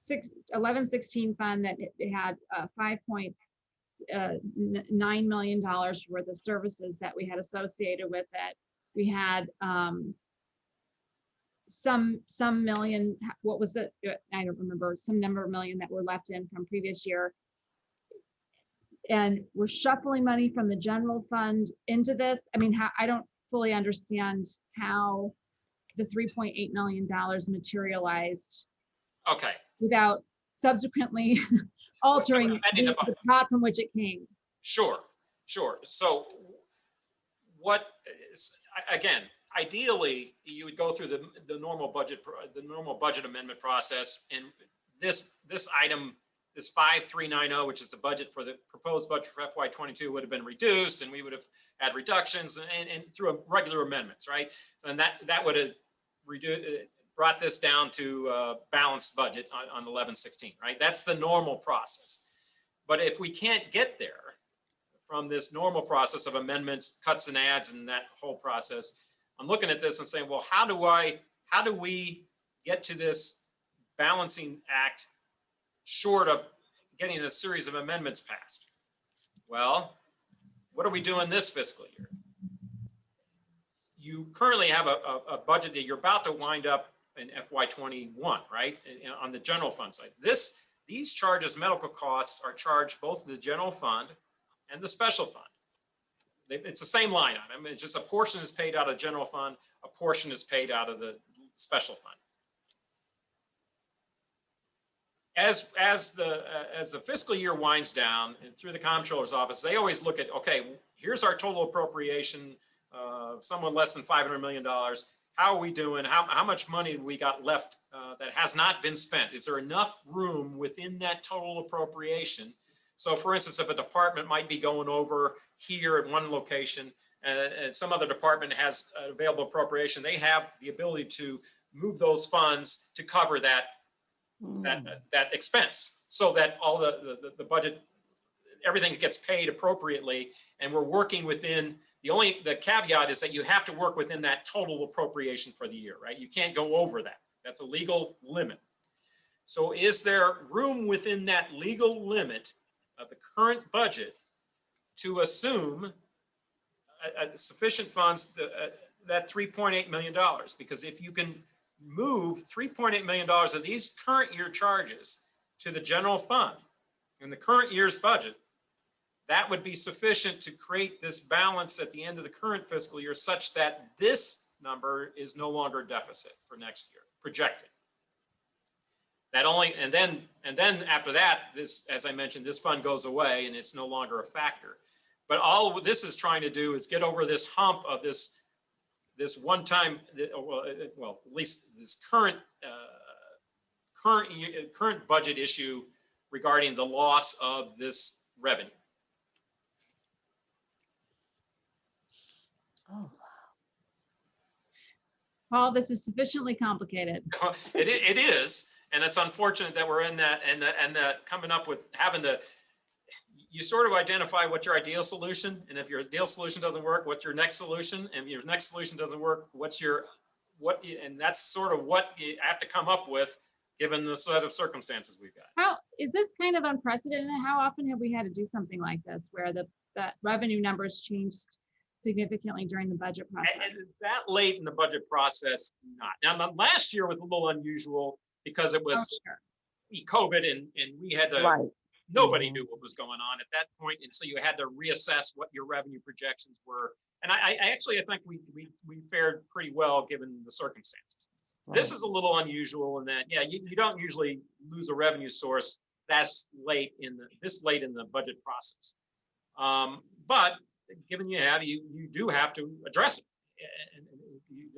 1116 fund that it had $5.9 million worth of services that we had associated with it. We had some million, what was the, I don't remember, some number of million that were left in from previous year. And we're shuffling money from the general fund into this. I mean, I don't fully understand how the $3.8 million materialized. Okay. Without subsequently altering the pot from which it came. Sure. So what is, again, ideally you would go through the normal budget amendment process, and this item, this 5390, which is the budget for the proposed budget for FY22, would have been reduced, and we would have had reductions and through regular amendments, right? And that would have brought this down to a balanced budget on 1116, right? That's the normal process. But if we can't get there from this normal process of amendments, cuts and adds, and that whole process, I'm looking at this and saying, well, how do we get to this balancing act short of getting a series of amendments passed? Well, what are we doing this fiscal year? You currently have a budget that you're about to wind up in FY21, right? On the general fund side. These charges, medical costs, are charged both in the general fund and the special fund. It's the same line item. It's just a portion is paid out of general fund, a portion is paid out of the special fund. As the fiscal year winds down and through the comptroller's office, they always look at, okay, here's our total appropriation, somewhat less than $500 million. How are we doing? How much money we got left that has not been spent? Is there enough room within that total appropriation? So for instance, if a department might be going over here at one location and some other department has available appropriation, they have the ability to move those funds to cover that expense, so that all the budget everything gets paid appropriately, and we're working within, the caveat is that you have to work within that total appropriation for the year, right? You can't go over that. That's a legal limit. So is there room within that legal limit of the current budget to assume sufficient funds to that $3.8 million? Because if you can move $3.8 million of these current year charges to the general fund in the current year's budget, that would be sufficient to create this balance at the end of the current fiscal year such that this number is no longer a deficit for next year, projected. That only, and then after that, this, as I mentioned, this fund goes away and it's no longer a factor. But all this is trying to do is get over this hump of this one time, well, at least this current budget issue regarding the loss of this revenue. Oh, Paul, this is sufficiently complicated. It is, and it's unfortunate that we're in that, and coming up with having to, you sort of identify what your ideal solution, and if your ideal solution doesn't work, what's your next solution, and if your next solution doesn't work, and that's sort of what you have to come up with given the set of circumstances we've got. How is this kind of unprecedented? How often have we had to do something like this where the revenue numbers changed significantly during the budget process? And that late in the budget process, not. Now, last year was a little unusual because it was COVID and we had to, right. Nobody knew what was going on at that point. And so you had to reassess what your revenue projections were. And I actually think we fared pretty well given the circumstances. Right. This is a little unusual in that, yeah, you don't usually lose a revenue source this late in the budget process. But given you do have to address it, and you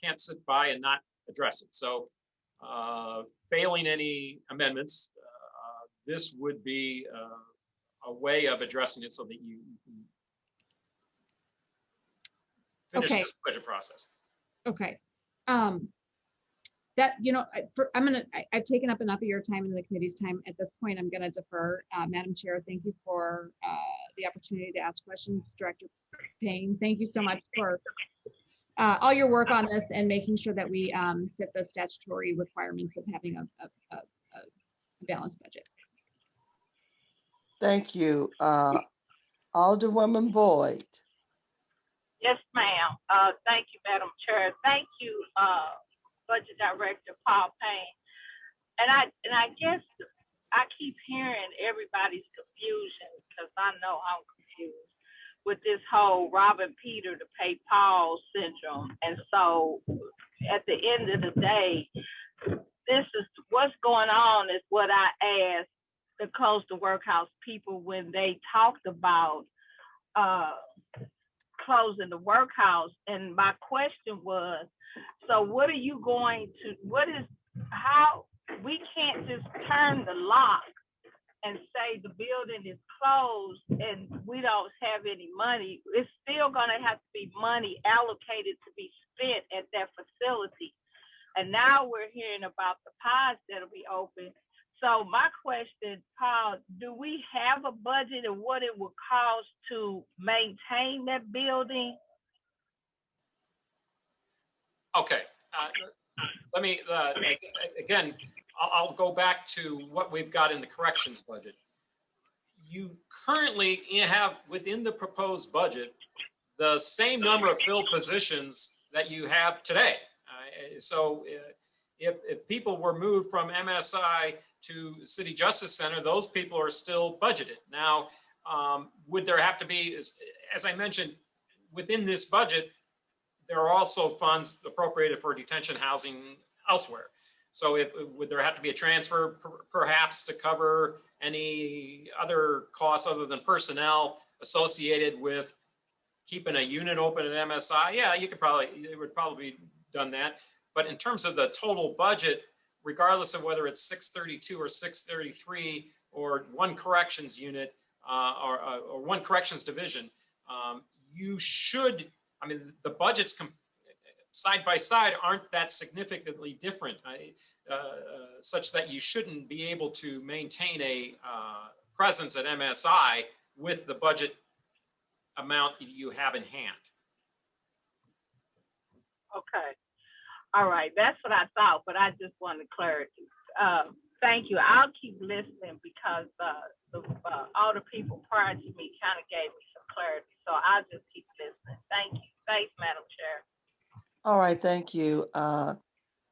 can't sit by and not address it. So failing any amendments, this would be a way of addressing it so that you can finish this budget process. Okay. That, I've taken up enough of your time and the committee's time. At this point, I'm going to defer. Madam Chair, thank you for the opportunity to ask questions. Director Payne, thank you so much for all your work on this and making sure that we fit the statutory requirements of having a balanced budget. Thank you. Alderwoman Boyd. Yes, ma'am. Thank you, Madam Chair. Thank you, Budget Director Paul Payne. And I guess I keep hearing everybody's confusion because I know I'm confused with this whole robbing Peter to pay Paul syndrome. And so at the end of the day, this is what's going on is what I asked the Close the Workhouse people when they talked about closing the workhouse. And my question was, so what are you going to, how, we can't just turn the lock and say the building is closed and we don't have any money. It's still gonna have to be money allocated to be spent at that facility. And now we're hearing about the pods that'll be open. So my question, Paul, do we have a budget of what it would cost to maintain that building? Okay, let me, again, I'll go back to what we've got in the corrections budget. You currently have within the proposed budget, the same number of filled positions that you have today. So if people were moved from MSI to City Justice Center, those people are still budgeted. Now, would there have to be, as I mentioned, within this budget, there are also funds appropriated for detention housing elsewhere. So would there have to be a transfer perhaps to cover any other costs other than personnel associated with keeping a unit open at MSI? Yeah, it would probably be done that. But in terms of the total budget, regardless of whether it's 632 or 633 or one corrections unit or one corrections division, you should, I mean, the budgets side by side aren't that significantly different, such that you shouldn't be able to maintain presence at MSI with the budget amount you have in hand. Okay. All right. That's what I thought, but I just wanted clarity. Thank you. I'll keep listening because all the people prior to me kind of gave me some clarity. So I'll just keep listening. Thank you. Thanks, Madam Chair. All right, thank you.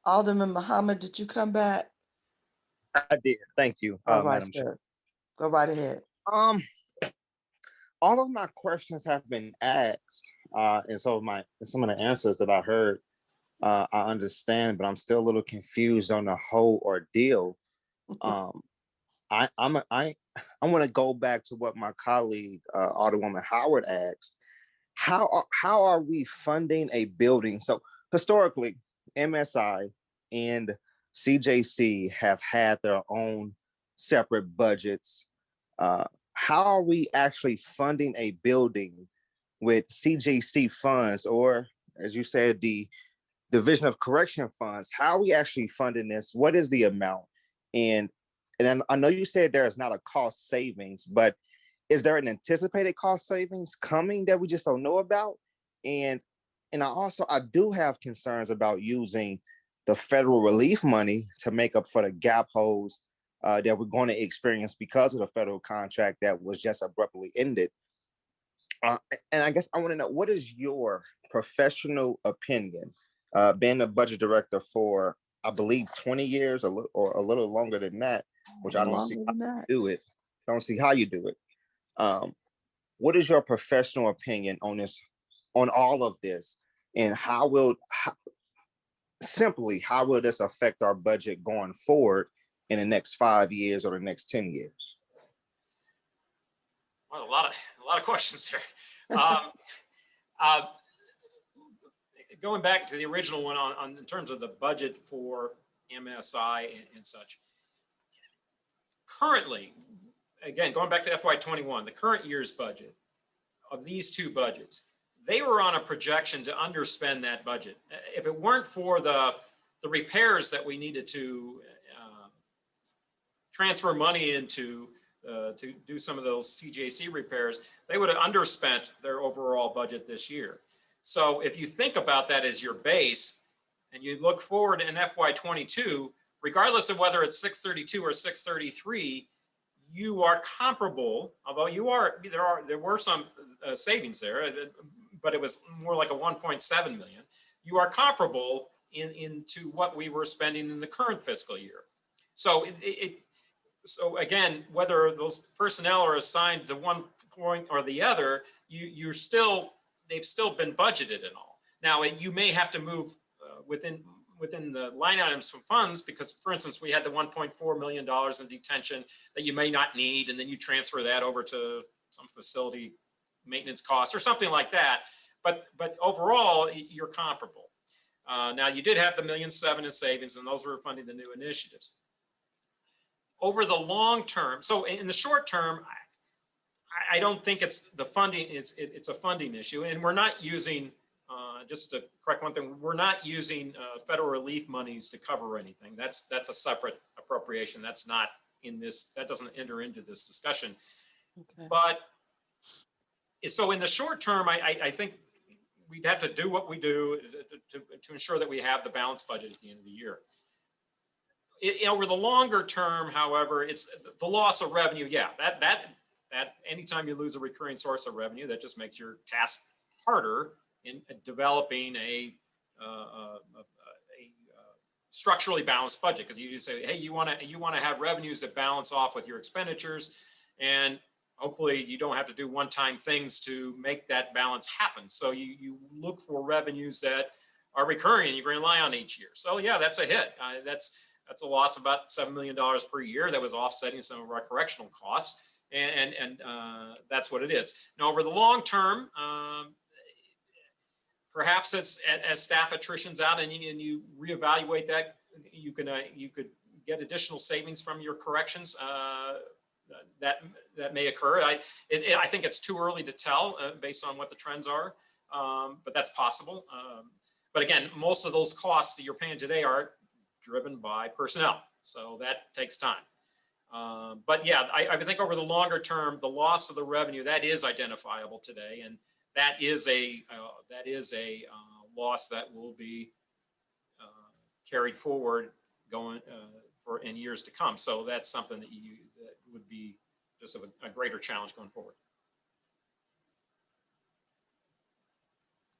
Alderman Muhammad, did you come back? I did. Thank you, All right, Madam Chair. sir. Go right ahead. All of my questions have been asked, and some of the answers that I heard, I understand, but I'm still a little confused on the whole ordeal. I want to go back to what my colleague, Alderwoman Howard asked. How are we funding a building? So historically, MSI and CJC have had their own separate budgets. How are we actually funding a building with CJC funds, or as you said, the Division of Correction funds? How are we actually funding this? What is the amount? And I know you said there is not a cost savings, but is there an anticipated cost savings coming that we just don't know about? And I do have concerns about using the federal relief money to make up for the gap holes that we're going to experience because of the federal contract that was just abruptly ended. And I guess I want to know, what is your professional opinion, being a budget director for, I believe, 20 years or a little longer than that, which I don't see how you do it. Don't see how you do it. What is your professional opinion on this, on all of this, and how will this affect our budget going forward in the next 5 years or the next 10 years? Well, a lot of questions there. Going back to the original one on in terms of the budget for MSI and such. Currently, again, going back to FY21, the current year's budget of these two budgets, they were on a projection to underspend that budget. If it weren't for the repairs that we needed to transfer money into to do some of those CJC repairs, they would have underspent their overall budget this year. So if you think about that as your base and you look forward in FY22, regardless of whether it's 632 or 633, you are comparable, although there were some savings there, but it was more like a 1.7 million. You are comparable into what we were spending in the current fiscal year. So so again, whether those personnel are assigned to one point or the other, they've still been budgeted and all. Now you may have to move within the line items from funds because, for instance, we had the $1.4 million in detention that you may not need, and then you transfer that over to some facility maintenance cost or something like that. But overall, you're comparable. Now you did have the $1.7 million in savings, and those were funding the new initiatives. Over the long term, so in the short term, I don't think it's the funding. It's a funding issue, and we're not using. Just to correct one thing, we're not using federal relief monies to cover anything. That's a separate appropriation. That's not in this. That doesn't enter into this discussion. Okay. But so in the short term, I think we'd have to do what we do to ensure that we have the balanced budget at the end of the year. Over the longer term, however, it's the loss of revenue. Yeah, that anytime you lose a recurring source of revenue, that just makes your task harder in developing a structurally balanced budget, because you say, hey, you want to have revenues that balance off with your expenditures, and hopefully you don't have to do one-time things to make that balance happen. So you look for revenues that are recurring and you rely on each year. So yeah, that's a hit. That's a loss of about $7 million per year that was offsetting some of our correctional costs, and that's what it is. Now over the long term, perhaps as staff attrition's out and you reevaluate that, you could get additional savings from your corrections that may occur. I think it's too early to tell based on what the trends are, but that's possible. But again, most of those costs that you're paying today are driven by personnel, so that takes time. But yeah, I think over the longer term, the loss of the revenue, that is identifiable today. And that is a loss that will be carried forward going for in years to come. So that's something that would be just a greater challenge going forward.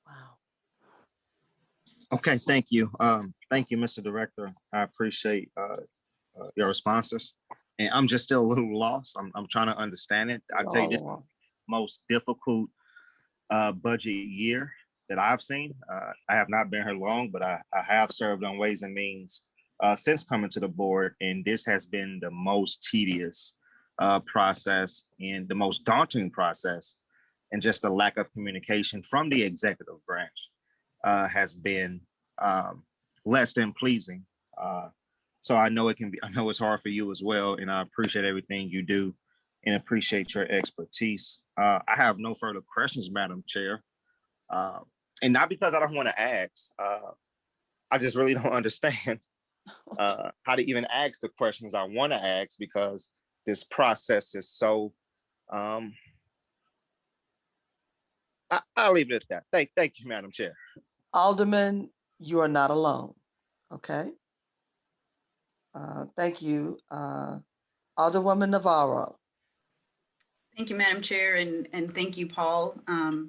Wow. Okay, thank you. Thank you, Mr. Director. I appreciate your responses. And I'm just still a little lost. I'm trying to understand it. I tell you, this is the most difficult budget year that I've seen. I have not been here long, but I have served on Ways and Means since coming to the board, and this has been the most tedious process and the most daunting process, and just the lack of communication from the executive branch has been less than pleasing. So I know I know it's hard for you as well, and I appreciate everything you do and appreciate your expertise. I have no further questions, Madam Chair. And not because I don't want to ask, I just really don't understand how to even ask the questions I want to ask, because this process is so, I'll leave it at that. Thank you, Madam Chair. Alderman, you are not alone. Okay. Thank you. Alderwoman Navarro. Thank you, Madam Chair, and thank you, Paul,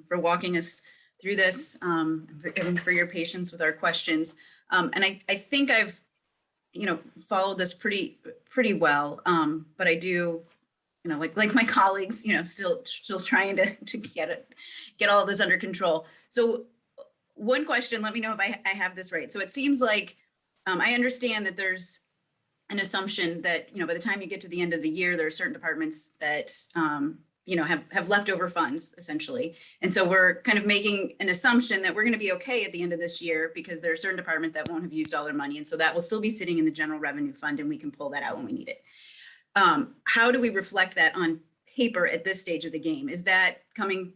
for walking us through this, and for your patience with our questions. And I think I've, followed this pretty well, but I do, like my colleagues, still trying to get all of this under control. So one question, let me know if I have this right. So it seems like I understand that there's an assumption that, by the time you get to the end of the year, there are certain departments that, have leftover funds essentially. And so we're kind of making an assumption that we're going to be okay at the end of this year because there are certain departments that won't have used all their money. And so that will still be sitting in the general revenue fund and we can pull that out when we need it. How do we reflect that on paper at this stage of the game? Is that coming,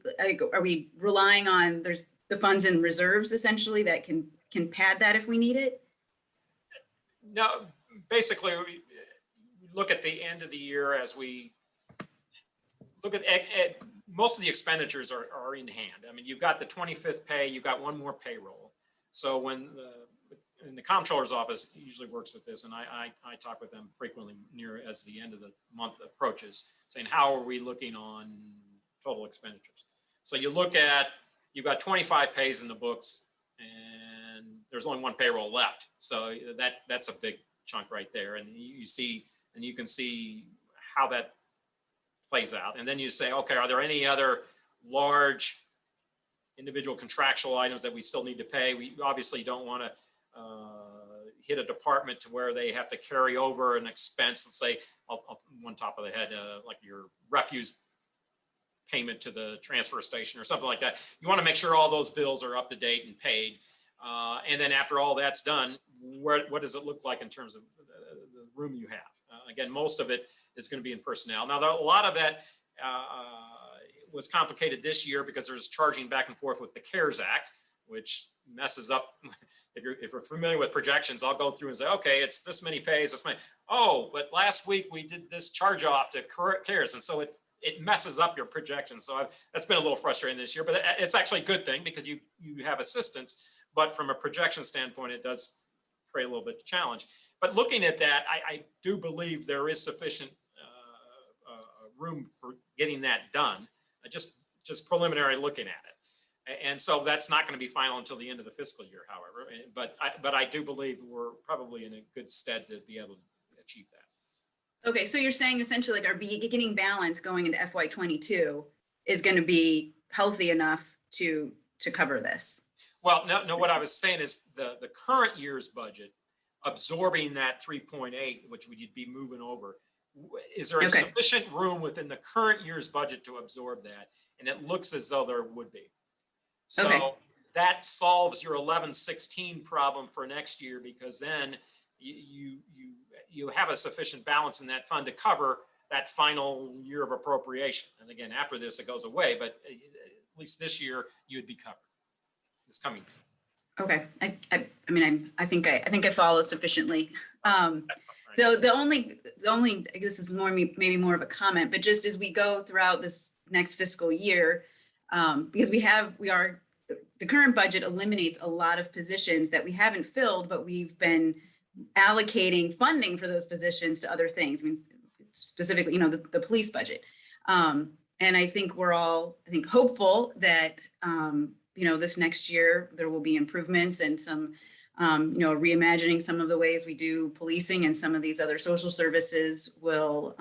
are we relying on, there's the funds in reserves essentially that can pad that if we need it? No, basically, we look at the end of the year as we look at most of the expenditures are in hand. I mean, you've got the 25th pay, you've got one more payroll. So when the comptroller's office usually works with this, and I talk with them frequently near as the end of the month approaches, saying, how are we looking on total expenditures? So you look at, you've got 25 pays in the books and there's only one payroll left. So that's a big chunk right there. And you can see how that plays out. And then you say, okay, are there any other large individual contractual items that we still need to pay? We obviously don't want to hit a department to where they have to carry over an expense. Let's say, one top of the head, like your refuse payment to the transfer station or something like that. You want to make sure all those bills are up to date and paid. And then after all that's done, what does it look like in terms of the room you have? Again, most of it is going to be in personnel. Now, a lot of that was complicated this year because there's charging back and forth with the CARES Act, which messes up. If you're familiar with projections, I'll go through and say, okay, it's this many pays, this many. Oh, but last week we did this charge off to CARES, and so it messes up your projections. So that's been a little frustrating this year, but it's actually a good thing because you have assistance. But from a projection standpoint, it does create a little bit of challenge. But looking at that, I do believe there is sufficient room for getting that done. Just preliminary looking at it, and so that's not going to be final until the end of the fiscal year. However, but I do believe we're probably in a good stead to be able to achieve that. Okay, so you're saying essentially like our beginning balance going into FY22 is going to be healthy enough to cover this. Well, no. What I was saying is the current year's budget absorbing that 3.8, which would be moving over. Is there sufficient room within the current year's budget to absorb that? And it looks as though there would be. So that solves your 11-16 problem for next year, because then you have a sufficient balance in that fund to cover that final year of appropriation. And again, after this, it goes away, but at least this year you'd be covered. It's coming. Okay, I mean, I think I follow sufficiently. So the only, I guess this is more, maybe more of a comment, but just as we go throughout this next fiscal year, because the current budget eliminates a lot of positions that we haven't filled, but we've been allocating funding for those positions to other things. I mean, specifically, you know, the police budget. And I think we're all, hopeful that, you know, this next year there will be improvements and some, you know, reimagining some of the ways we do policing, and some of these other social services will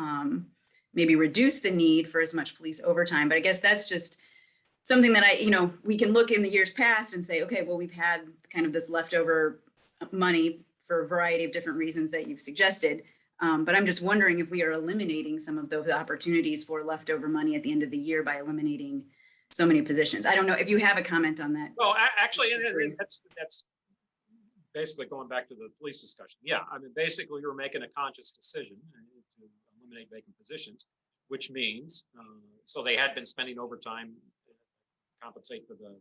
maybe reduce the need for as much police overtime. But I guess that's just something that you know, we can look in the years past and say, okay, well, we've had kind of this leftover money for a variety of different reasons that you've suggested. But I'm just wondering if we are eliminating some of those opportunities for leftover money at the end of the year by eliminating so many positions. I don't know if you have a comment on that. Well, actually, that's basically going back to the police discussion. Yeah, I mean, basically, you're making a conscious decision to eliminate vacant positions, which means, so they had been spending overtime to compensate for the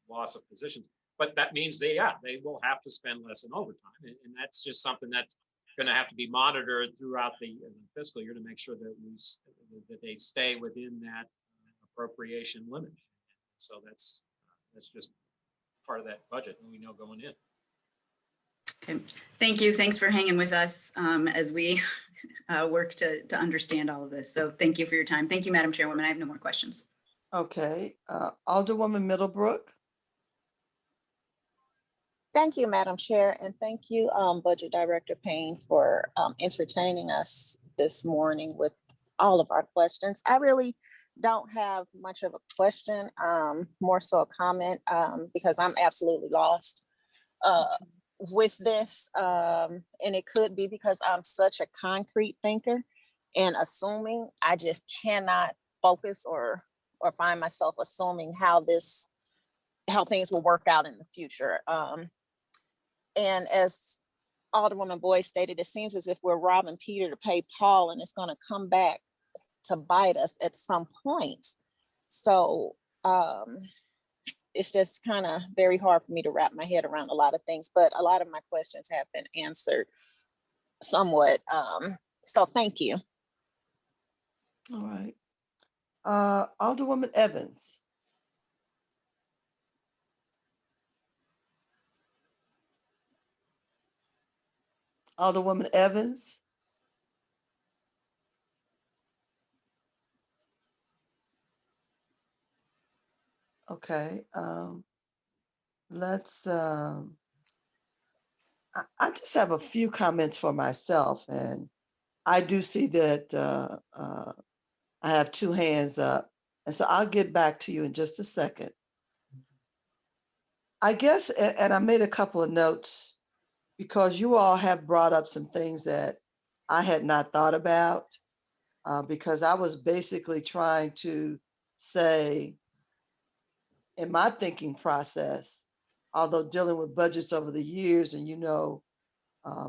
loss of positions. But that means they will have to spend less in overtime. And that's just something that's going to have to be monitored throughout the fiscal year to make sure that they stay within that appropriation limit. So that's just part of that budget, and we know going in. Okay, thank you. Thanks for hanging with us as we work to understand all of this. So thank you for your time. Thank you, Madam Chairwoman. I have no more questions. Okay, Alderwoman Middlebrook. Thank you, Madam Chair, and thank you, Budget Director Payne, for entertaining us this morning with all of our questions. I really don't have much of a question, more so a comment, because I'm absolutely lost with this. And it could be because I'm such a concrete thinker and assuming. I just cannot focus or find myself assuming how things will work out in the future. And as Alderwoman Boyd stated, it seems as if we're robbing Peter to pay Paul, and it's going to come back to bite us at some point. So it's just kind of very hard for me to wrap my head around a lot of things, but a lot of my questions have been answered somewhat. So thank you. All right. Alderwoman Evans. Alderwoman Evans. Okay. Let's, I just have a few comments for myself, and I do see that I have two hands up, and so I'll get back to you in just a second. I guess, and I made a couple of notes because you all have brought up some things that I had not thought about, because I was basically trying to say in my thinking process, although dealing with budgets over the years, and you know,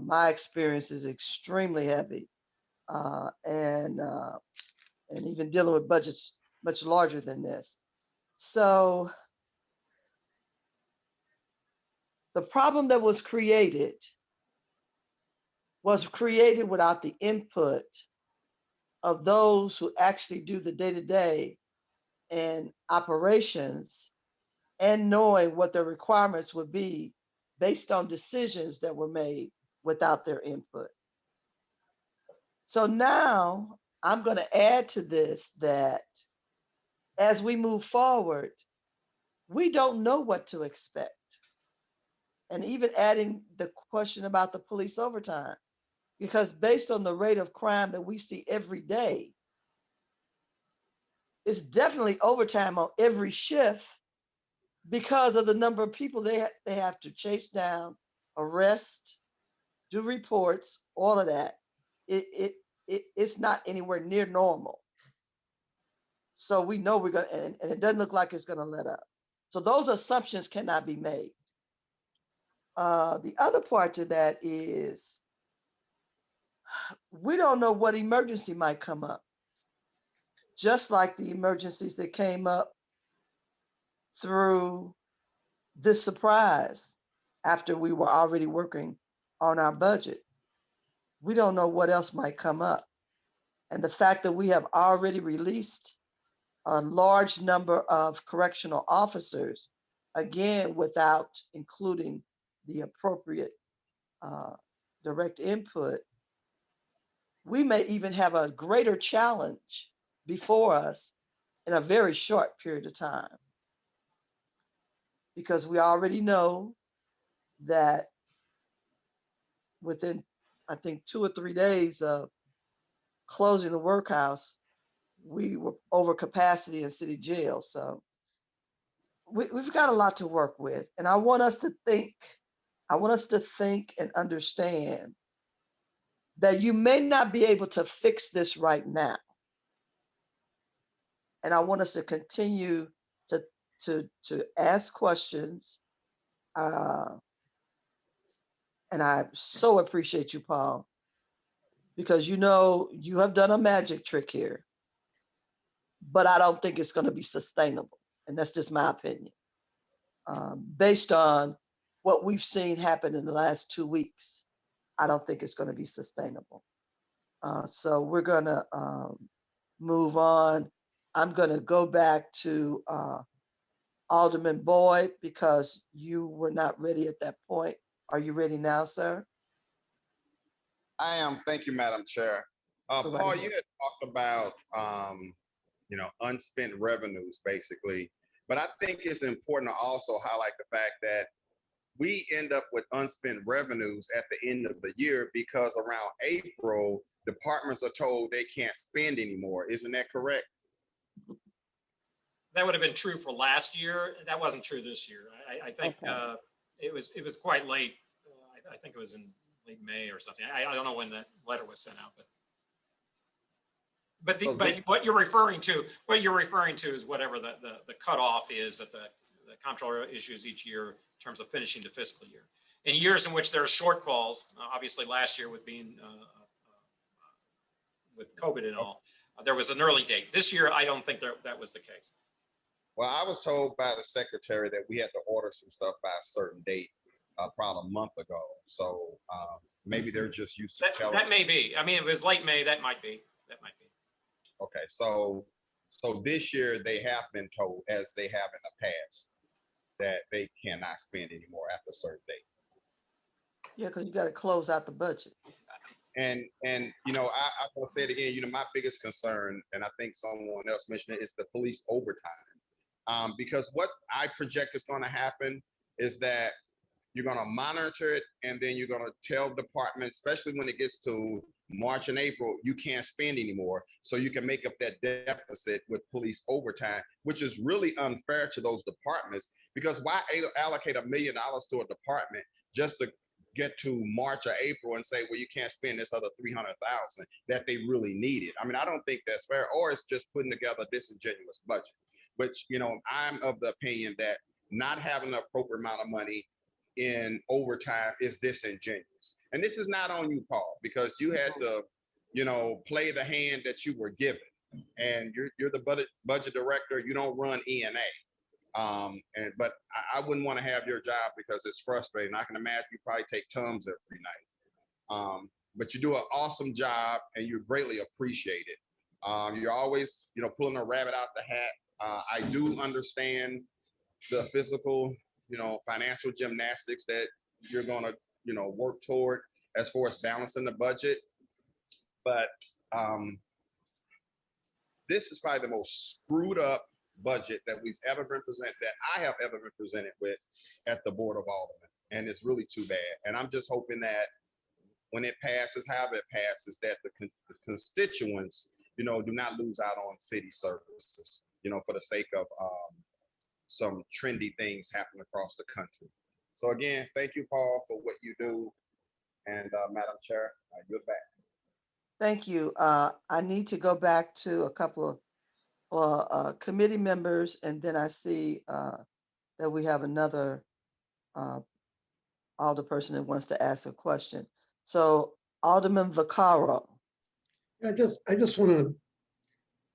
my experience is extremely heavy, and even dealing with budgets much larger than this. So the problem that was created without the input of those who actually do the day-to-day and operations, and knowing what their requirements would be based on decisions that were made without their input. So now I'm going to add to this that as we move forward, we don't know what to expect. And even adding the question about the police overtime, because based on the rate of crime that we see every day, it's definitely overtime on every shift because of the number of people they have to chase down, arrest, do reports, all of that. It's not anywhere near normal. So we know we're going to, and it doesn't look like it's going to let up. So those assumptions cannot be made. The other part to that is we don't know what emergency might come up. Just like the emergencies that came up through this surprise after we were already working on our budget. we don't know what else might come up. And the fact that we have already released a large number of correctional officers, again, without including the appropriate direct input, we may even have a greater challenge before us in a very short period of time. Because we already know that within, I think, 2 or 3 days of closing the workhouse, we were over capacity in city jail. So we've got a lot to work with. And I want us to think and understand that you may not be able to fix this right now. And I want us to continue to ask questions. And I so appreciate you, Paul, because you have done a magic trick here, but I don't think it's going to be sustainable. And that's just my opinion. Based on what we've seen happen in the last 2 weeks, I don't think it's going to be sustainable. So we're going to move on. I'm going to go back to Alderman Boyd because you were not ready at that point. Are you ready now, sir? I am. Thank you, Madam Chair. Paul, you had talked about, unspent revenues, basically. But I think it's important to also highlight the fact that we end up with unspent revenues at the end of the year because around April, departments are told they can't spend anymore. Isn't that correct? That would have been true for last year. That wasn't true this year. I think it was quite late. I think it was in late May or something. I don't know when that letter was sent out, but what you're referring to is whatever the cutoff is that the comptroller issues each year in terms of finishing the fiscal year. In years in which there are shortfalls, obviously last year with being with COVID and all, there was an early date. This year, I don't think that was the case. Well, I was told by the secretary that we had to order some stuff by a certain date, probably a month ago. So maybe they're just used to telling. That may be. I mean, it was late May. That might be. Okay, so this year they have been told, as they have in the past, that they cannot spend anymore after a certain date. Yeah, because you got to close out the budget. And I will say it again, my biggest concern, and I think someone else mentioned it, is the police overtime. Because what I project is going to happen is that you're going to monitor it, and then you're going to tell departments, especially when it gets to March and April, you can't spend anymore. So you can make up that deficit with police overtime, which is really unfair to those departments, because why allocate $1 million to a department just to get to March or April and say, well, you can't spend this other $300,000 that they really needed. I mean, I don't think that's fair, or it's just putting together a disingenuous budget, which, I'm of the opinion that not having an appropriate amount of money in overtime is disingenuous. And this is not on you, Paul, because you had to, play the hand that you were given, and you're the budget director. You don't run ENA. But I wouldn't want to have your job because it's frustrating. I can imagine you probably take Tums every night. But you do an awesome job, and you're greatly appreciated. You're always, pulling a rabbit out the hat. I do understand the physical, financial gymnastics that you're going to, work toward as far as balancing the budget. But this is probably the most screwed up budget that we've ever been presented, that I have ever been presented with at the Board of Aldermen. And it's really too bad. And I'm just hoping that when it passes, however it passes, that the constituents, do not lose out on city services, for the sake of some trendy things happening across the country. So again, thank you, Paul, for what you do. And Madam Chair, you're back. Thank you. I need to go back to a couple of committee members, and then I see that we have another alderperson that wants to ask a question. So Alderman Vaccaro. I just want to,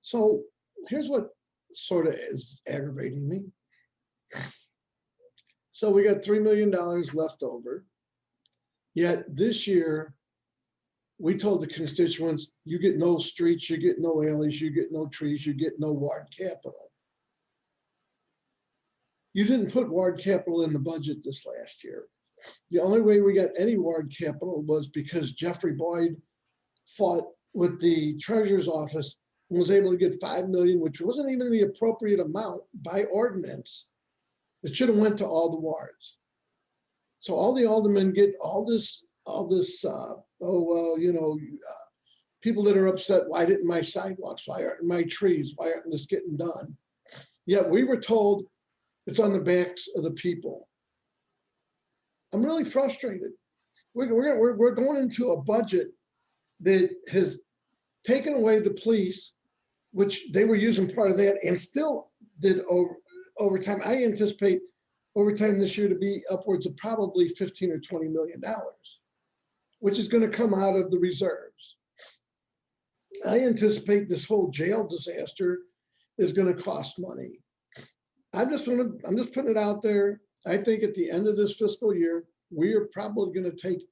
so here's what sort of is aggravating me. So we got $3 million left over, yet this year we told the constituents, you get no streets, you get no alleys, you get no trees, you get no ward capital. You didn't put ward capital in the budget this last year. The only way we got any ward capital was because Jeffrey Boyd fought with the treasurer's office and was able to get 5 million, which wasn't even the appropriate amount by ordinance. It should have went to all the wards. So all the aldermen get all this, oh, well, you know, people that are upset, why didn't my sidewalks, why aren't my trees, why aren't this getting done? Yet we were told it's on the backs of the people. I'm really frustrated. We're going into a budget that has taken away the police, which they were using part of that and still did overtime. I anticipate overtime this year to be upwards of probably $15 or $20 million, which is going to come out of the reserves. I anticipate this whole jail disaster is going to cost money. I'm just putting it out there. I think at the end of this fiscal year, we are probably going to take,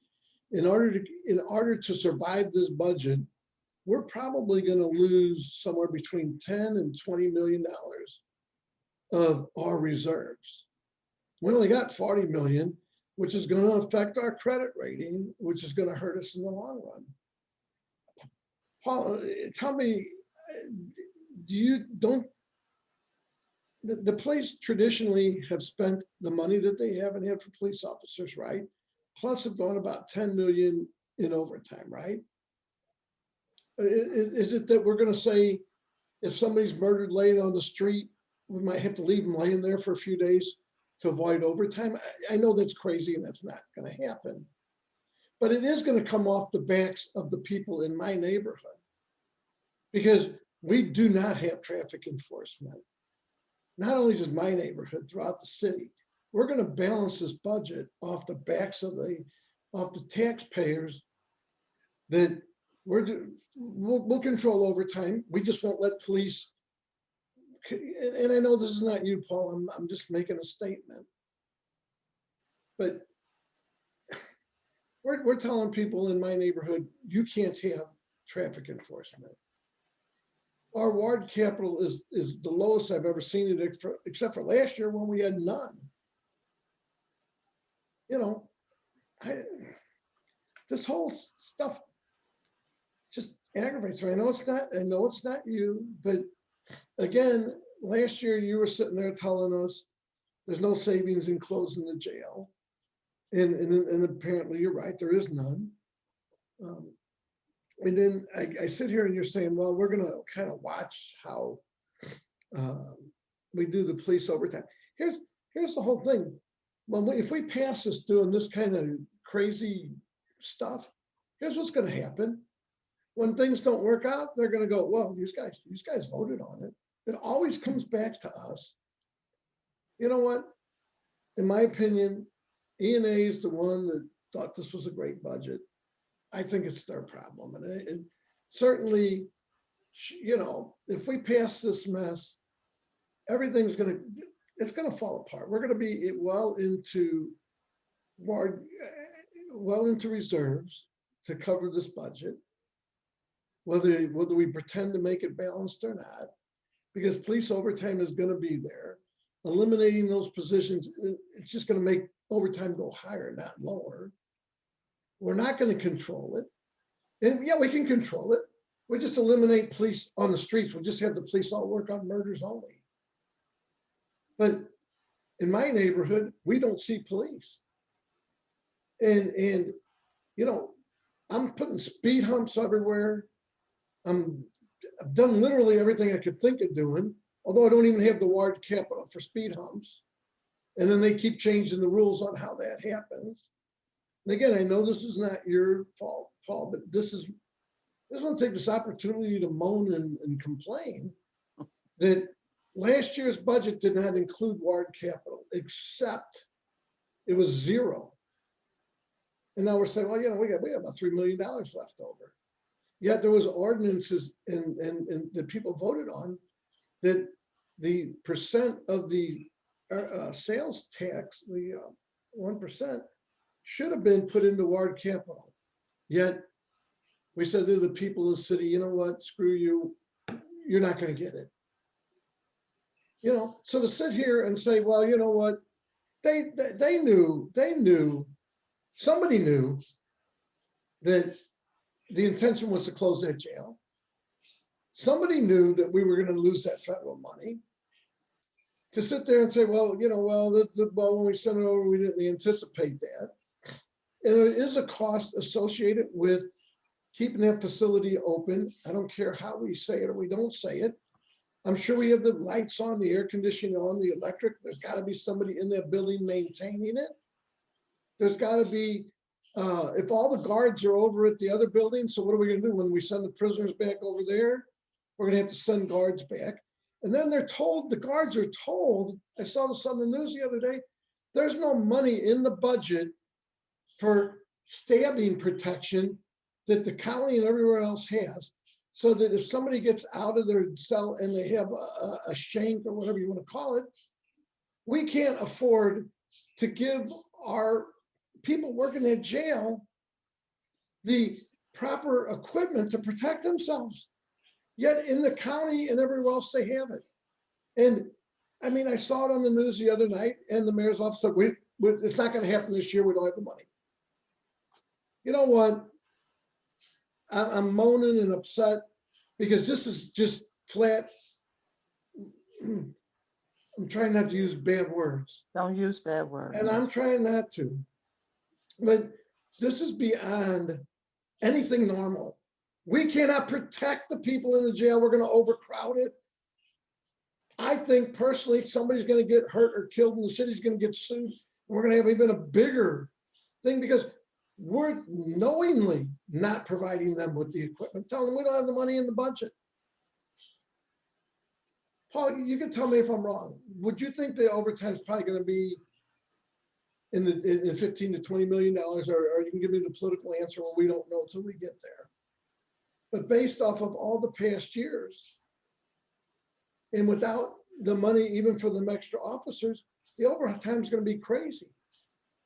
in order to survive this budget, we're probably going to lose somewhere between 10 and $20 million of our reserves. We only got 40 million, which is going to affect our credit rating, which is going to hurt us in the long run. Paul, tell me, the police traditionally have spent the money that they haven't had for police officers, right? Plus have gone about 10 million in overtime, right? Is it that we're going to say if somebody's murdered laying on the street, we might have to leave them laying there for a few days to avoid overtime? I know that's crazy and that's not going to happen, but it is going to come off the backs of the people in my neighborhood because we do not have traffic enforcement. Not only just my neighborhood, throughout the city. We're going to balance this budget off the backs of the taxpayers that we'll control overtime. We just won't let police, and I know this is not you, Paul, I'm just making a statement. But we're telling people in my neighborhood, you can't have traffic enforcement. Our ward capital is the lowest I've ever seen it, except for last year when we had none. You know, this whole stuff just aggravates me. I know it's not you, but again, last year you were sitting there telling us there's no savings in closing the jail. And apparently you're right, there is none. And then I sit here and you're saying, well, we're going to kind of watch how we do the police overtime. Here's the whole thing. Well, if we pass this doing this kind of crazy stuff, here's what's going to happen. When things don't work out, they're going to go, well, these guys voted on it. It always comes back to us. You know what? In my opinion, E&A is the one that thought this was a great budget. I think it's their problem. And it certainly, you know, if we pass this mess, everything's it's going to fall apart. We're going to be well into reserves to cover this budget, whether we pretend to make it balanced or not, because police overtime is going to be there. Eliminating those positions, it's just going to make overtime go higher, not lower. We're not going to control it. And yeah, we can control it. We just eliminate police on the streets. We'll just have the police all work on murders only. But in my neighborhood, we don't see police. And you know, I'm putting speed humps everywhere. I've done literally everything I could think of doing, although I don't even have the ward capital for speed humps. And then they keep changing the rules on how that happens. And again, I know this is not your fault, Paul, but I just want to take this opportunity to moan and complain that last year's budget did not include ward capital, except it was zero. And now we're saying, well, you know, we got about $3 million left over. Yet there was ordinances and that people voted on that the percent of the sales tax, the 1%, should have been put into ward capital. Yet We said to the people of the city, you know what, screw you, you're not gonna get it. You know, so to sit here and say, well, you know what, they knew, somebody knew that the intention was to close that jail. Somebody knew that we were gonna lose that federal money. To sit there and say, well, you know, well, when we sent it over, we didn't anticipate that. And there is a cost associated with keeping that facility open. I don't care how we say it or we don't say it. I'm sure we have the lights on, the air conditioning on, the electric. There's got to be somebody in that building maintaining it. There's got to be, if all the guards are over at the other building, so what are we going to do when we send the prisoners back over there? We're going to have to send guards back. And then they're told, the guards are told, I saw this on the news the other day, there's no money in the budget for stabbing protection that the county and everywhere else has. So that if somebody gets out of their cell and they have a shank or whatever you want to call it, we can't afford to give our people working in jail the proper equipment to protect themselves. Yet in the county and everywhere else, they have it. And I mean, I saw it on the news the other night and the mayor's office said, it's not going to happen this year. We don't have the money. You know what? I'm moaning and upset because this is just flat. I'm trying not to use bad words. Don't use bad words. And I'm trying not to. But this is beyond anything normal. We cannot protect the people in the jail. We're going to overcrowd it. I think personally, somebody's going to get hurt or killed and the city's going to get sued. And we're going to have even a bigger thing because we're knowingly not providing them with the equipment, telling them we don't have the money in the budget. Paul, you can tell me if I'm wrong. Would you think the overtime is probably going to be in the 15 to $20 million, or you can give me the political answer when we don't know until we get there? But based off of all the past years, and without the money, even for them extra officers, the overtime is going to be crazy.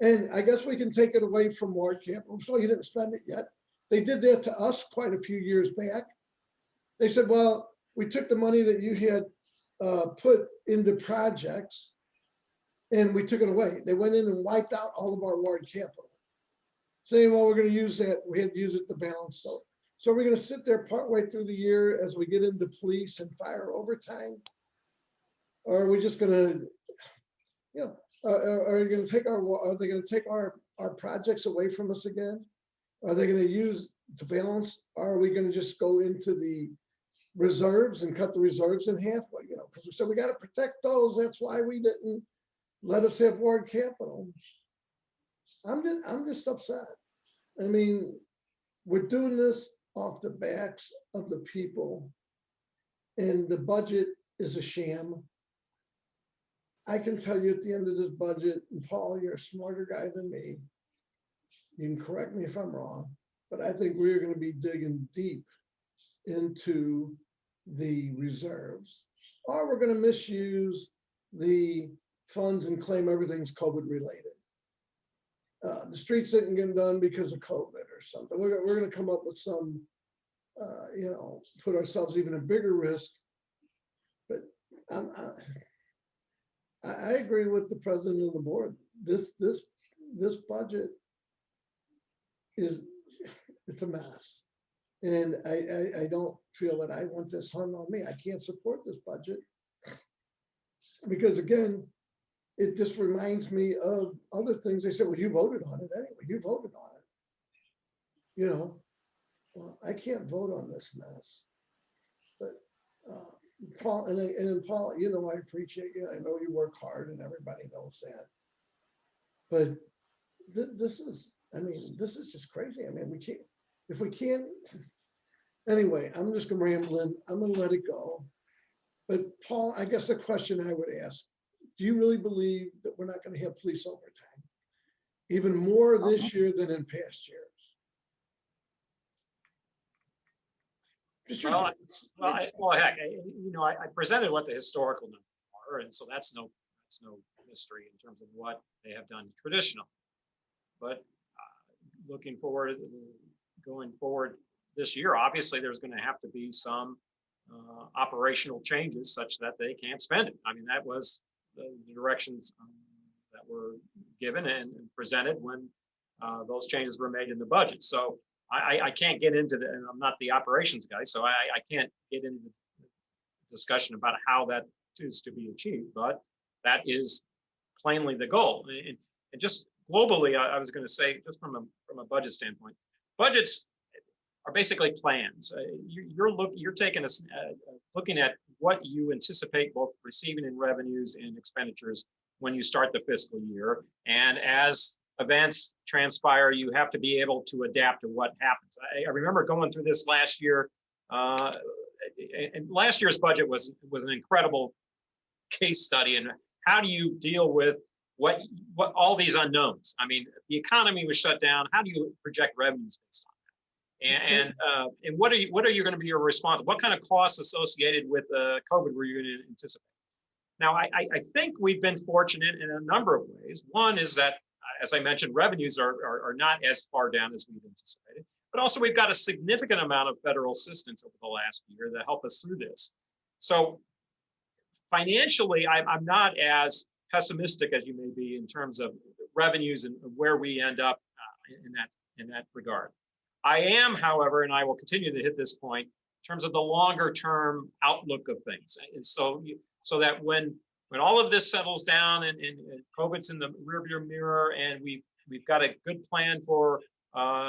And I guess we can take it away from ward capital. So you didn't spend it yet. They did that to us quite a few years back. They said, well, we took the money that you had put into projects and we took it away. They went in and wiped out all of our ward capital, saying, well, we're going to use that. We had to use it to balance. So we're going to sit there partway through the year as we get into police and fire overtime? Or are we just going to, you know, are they going to take our projects away from us again? Are they going to use to balance? Or are we going to just go into the reserves and cut the reserves in half? Well, you know, because we said we got to protect those. That's why we didn't let us have ward capital. I'm just upset. I mean, we're doing this off the backs of the people, and the budget is a sham. I can tell you at the end of this budget, and Paul, you're a smarter guy than me. You can correct me if I'm wrong, but I think we're going to be digging deep into the reserves, or we're going to misuse the funds and claim everything's COVID related. The streets didn't get done because of COVID or something. We're going to come up with some, you know, put ourselves even a bigger risk. But I agree with the president of the board. This budget it's a mess, and I don't feel that I want this hung on me. I can't support this budget because, again, it just reminds me of other things. They said, well, you voted on it anyway. You voted on it. You know, well, I can't vote on this mess. But Paul, and Paul, you know, I appreciate you. I know you work hard and everybody knows that. But this is, I mean, this is just crazy. I mean, we can't, if we can't, anyway, I'm just gonna ramble in. I'm gonna let it go. But Paul, I guess the question I would ask, do you really believe that we're not going to have police overtime even more this year than in past years? Just well, heck, you know, I presented what the historical numbers are, and so that's no mystery in terms of what they have done traditionally. But looking forward, going forward, this year, obviously there's going to have to be some operational changes such that they can't spend it. I mean, that was the directions that were given and presented when those changes were made in the budget. So I can't get into the, and I'm not the operations guy, so I can't get into the discussion about how that is to be achieved, but that is plainly the goal. And just globally, I was going to say, just from a budget standpoint, budgets are basically plans. You're taking us looking at what you anticipate both receiving in revenues and expenditures when you start the fiscal year. And as events transpire, you have to be able to adapt to what happens. I remember going through this last year, and last year's budget was an incredible case study. And how do you deal with what all these unknowns? I mean, the economy was shut down. How do you project revenues based on that? And what are you going to be responsible? What kind of costs associated with COVID were you going to anticipate? Now, I think we've been fortunate in a number of ways. One is that, as I mentioned, revenues are not as far down as we've anticipated, but also we've got a significant amount of federal assistance over the last year that help us through this. So financially, I'm not as pessimistic as you may be in terms of revenues and where we end up in that regard. I am, however, and I will continue to hit this point, in terms of the longer term outlook of things. And so that when all of this settles down and COVID's in the rearview mirror and we've got a good plan for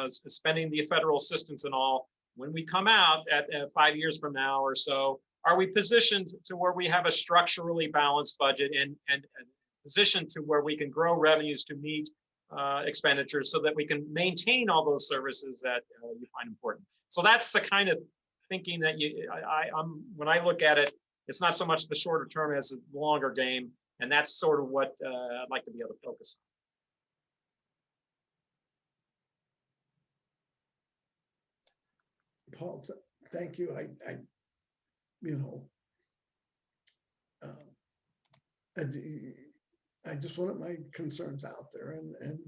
spending the federal assistance and all, when we come out at 5 years from now or so, are we positioned to where we have a structurally balanced budget and positioned to where we can grow revenues to meet expenditures so that we can maintain all those services that you find important? So that's the kind of thinking that when I look at it, it's not so much the shorter term as the longer game. And that's sort of what I'd like to be able to focus on. Paul, thank you. I just wanted my concerns out there, and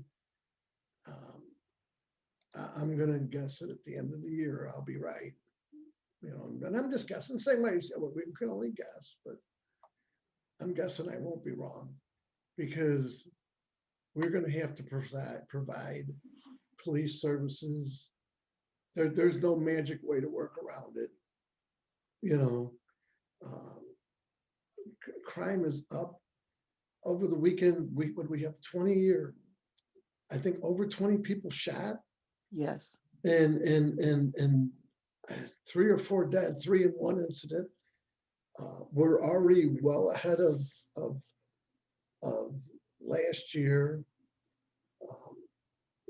I'm going to guess that at the end of the year I'll be right. And I'm just guessing. Same way we can only guess, but I'm guessing I won't be wrong, because we're going to have to provide police services. There's no magic way to work around it. Crime is up. Over the weekend, we have 20 or I think over 20 people shot. Yes. And 3 or 4 dead, 3 in one incident. We're already well ahead of last year.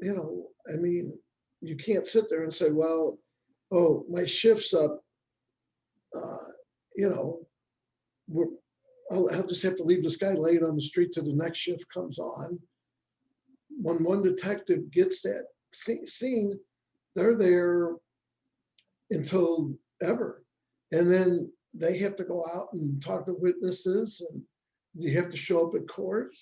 I mean, you can't sit there and say, well, oh, my shift's up. I'll just have to leave this guy laying on the street till the next shift comes on. When one detective gets that scene, they're there until ever. And then they have to go out and talk to witnesses, and you have to show up at court.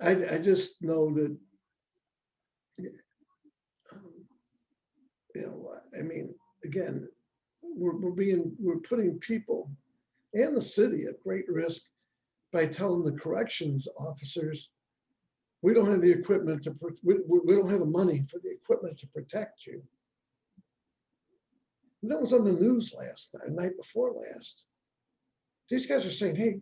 I just know that, I mean, again, we're putting people and the city at great risk by telling the corrections officers, we don't have the equipment we don't have the money for the equipment to protect you. And that was on the news last night before last. These guys are saying, hey,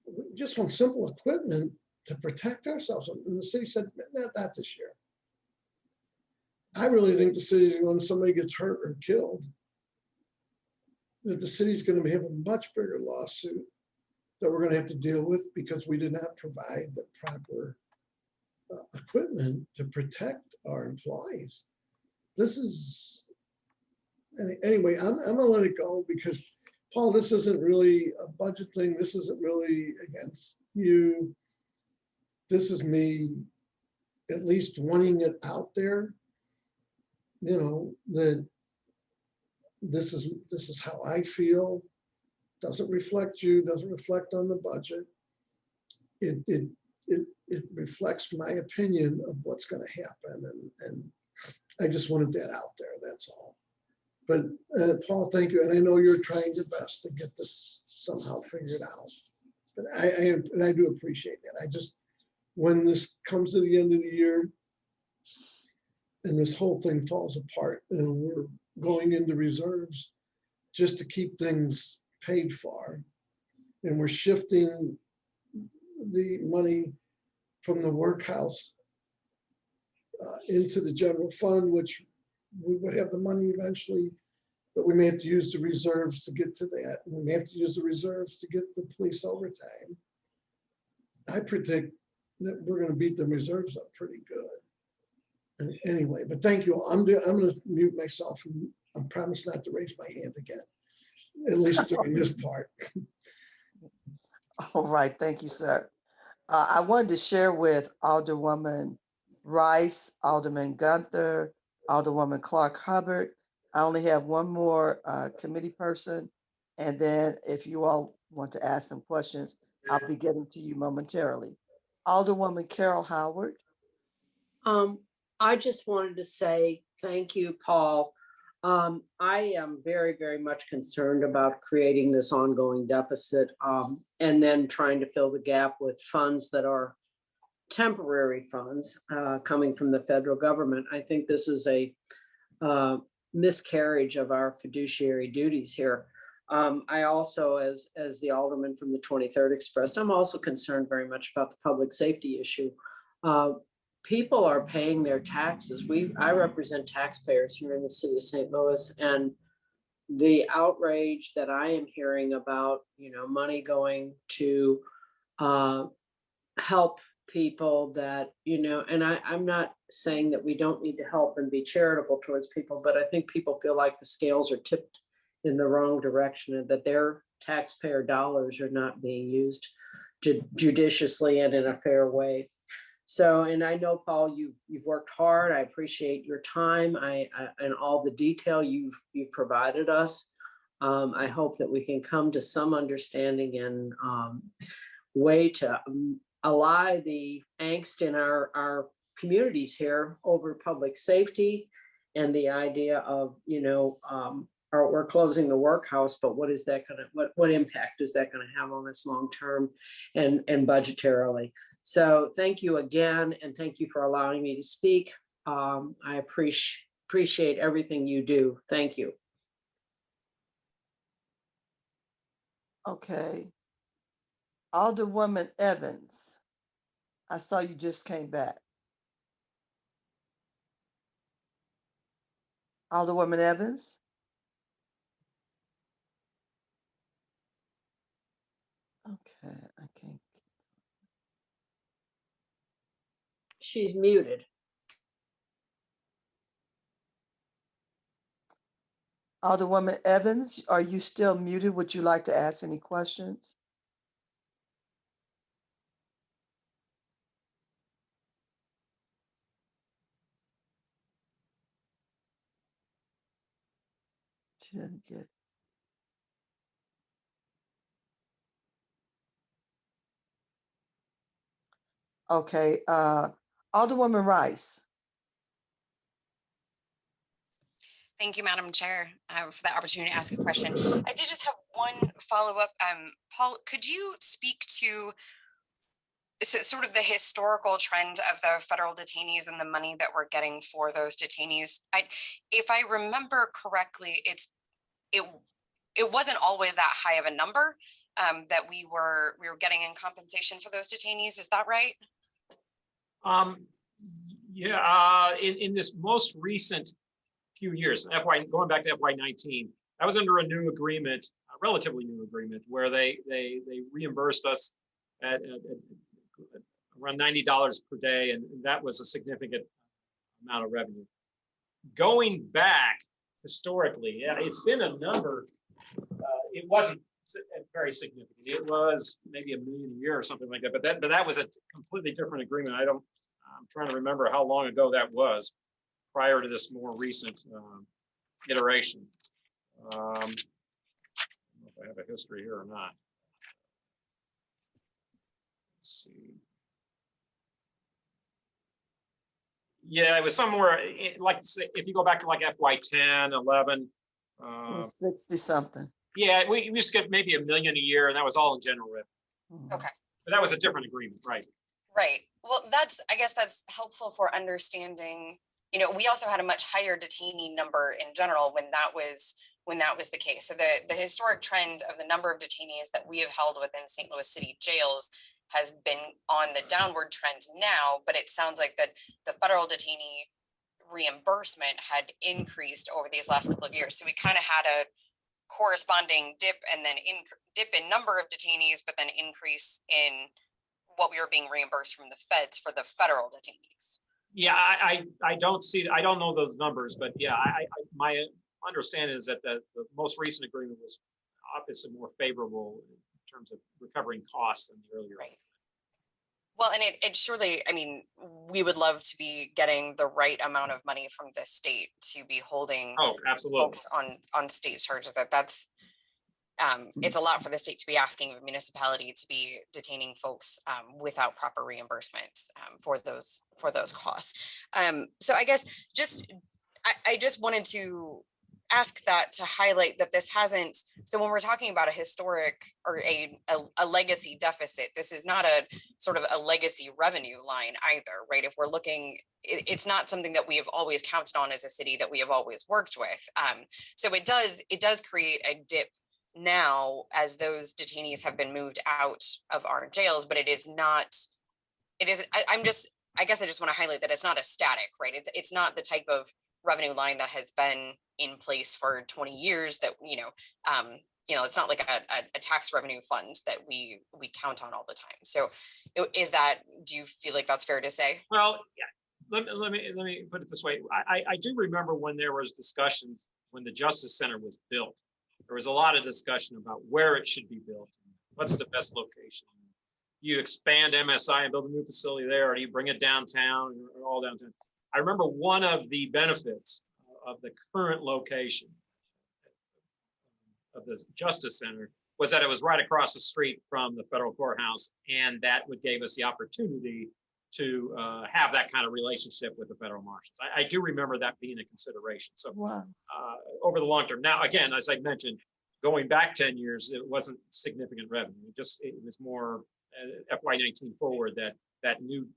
we just want simple equipment to protect ourselves. And the city said, not this year. I really think the city, when somebody gets hurt or killed, that the city's going to have a much bigger lawsuit that we're going to have to deal with because we did not provide the proper equipment to protect our employees. This is, anyway, I'm going to let it go because, Paul, this isn't really a budget thing. This isn't really against you. This is me at least wanting it out there, that this is how I feel. Doesn't reflect you, doesn't reflect on the budget. It it reflects my opinion of what's going to happen. And I just wanted that out there, that's all. But Paul, thank you. And I know you're trying your best to get this somehow figured out. But I do appreciate that. I just, when this comes to the end of the year and this whole thing falls apart and we're going into reserves just to keep things paid for, and we're shifting the money from the workhouse into the general fund, which we would have the money eventually, but we may have to use the reserves to get to that. We may have to use the reserves to get the police overtime. I predict that we're going to beat the reserves up pretty good. And anyway, but thank you all. I'm going to mute myself and I promise not to raise my hand again, at least during this part. All right, thank you, sir. I wanted to share with Alderwoman Rice, Alderman Gunther, Alderwoman Clark Hubbard. I only have one more committee person. And then if you all want to ask some questions, I'll be getting to you momentarily. Alderwoman Carol Howard. I just wanted to say thank you, Paul. I am very, very much concerned about creating this ongoing deficit and then trying to fill the gap with funds that are temporary funds coming from the federal government. I think this is a miscarriage of our fiduciary duties here. I also, as the alderman from the 23rd expressed, I'm also concerned very much about the public safety issue. People are paying their taxes. I represent taxpayers here in the city of St. Louis, and the outrage that I am hearing about, money going to help people that, and I'm not saying that we don't need to help and be charitable towards people, but I think people feel like the scales are tipped in the wrong direction and that their taxpayer dollars are not being used judiciously and in a fair way. So, and I know, Paul, you've worked hard. I appreciate your time and all the detail you've provided us. I hope that we can come to some understanding and way to allay the angst in our communities here over public safety and the idea of, we're closing the workhouse, but what is that going to, what impact is that going to have on us long term and budgetarily? So thank you again, and thank you for allowing me to speak. I appreciate everything you do. Thank you. Okay. Alderwoman Evans, I saw you just came back. Alderwoman Evans? Okay, I can't. She's muted. Alderwoman Evans, are you still muted? Would you like to ask any questions? She didn't get. Okay, Alderwoman Rice. Thank you, Madam Chair, for the opportunity to ask a question. I did just have one follow-up. Paul, could you speak to sort of the historical trend of the federal detainees and the money that we're getting for those detainees? If I remember correctly, it wasn't always that high of a number that we were getting in compensation for those detainees. Is that right? Yeah, in this most recent few years, going back to FY19, that was under a new agreement, a relatively new agreement, where they reimbursed us at around $90 per day, and that was a significant amount of revenue. Going back historically, yeah, it's been a number. It wasn't very significant. It was maybe $1 million a year or something like that. But that was a completely different agreement. I'm trying to remember how long ago that was, prior to this more recent iteration. I don't know if I have a history here or not. Let's see. Yeah, it was somewhere, like, if you go back to like FY10, 11. It was 60 something. Yeah, we used to get maybe $1 million a year, and that was all in general revenue. Mhm. Okay. But that was a different agreement, right? Right. Well, I guess that's helpful for understanding, we also had a much higher detainee number in general when that was the case. So the historic trend of the number of detainees that we have held within St. Louis City jails has been on the downward trend now, but it sounds like that the federal detainee reimbursement had increased over these last couple of years. So we kind of had a corresponding dip and then dip in number of detainees, but then increase in what we were being reimbursed from the feds for the federal detainees. Yeah, I don't know those numbers, but yeah, my understanding is that the most recent agreement was obviously more favorable in terms of recovering costs than the earlier. Right. Well, and it surely, I mean, we would love to be getting the right amount of money from the state to be holding absolutely folks on state charges. That's it's a lot for the state to be asking a municipality to be detaining folks without proper reimbursement for those costs. So I guess I just wanted to ask that to highlight that this hasn't. So when we're talking about a historic or a legacy deficit, this is not a sort of a legacy revenue line either, right? If we're looking, it's not something that we have always counted on as a city that we have always worked with. So it does create a dip now as those detainees have been moved out of our jails, but I guess I just want to highlight that it's not a static, right? It's not the type of revenue line that has been in place for 20 years that, it's not like a tax revenue fund that we count on all the time. So do you feel like that's fair to say? Well, yeah. Let me put it this way. I do remember when there was discussions when the Justice Center was built. There was a lot of discussion about where it should be built. What's the best location? You expand MSI and build a new facility there, or do you bring it downtown or all downtown? I remember one of the benefits of the current location of the Justice Center was that it was right across the street from the federal courthouse, and that gave us the opportunity to have that kind of relationship with the federal marshals. I do remember that being a consideration. So Wow. Over the long term. Now, again, as I mentioned, going back 10 years, it wasn't significant revenue. It was more FY19 forward that new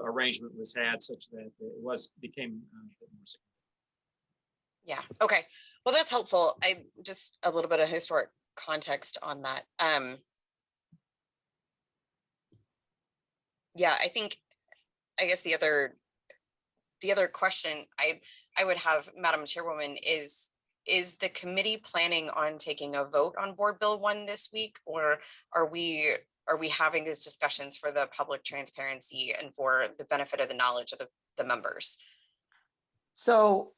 arrangement was had such that it became a bit more significant. Yeah. Okay. Well, that's helpful. Just a little bit of historic context on that. Yeah, I guess the other question I would have, Madam Chairwoman, is the committee planning on taking a vote on Board Bill 1 this week, or are we having these discussions for the public transparency and for the benefit of the knowledge of the members? So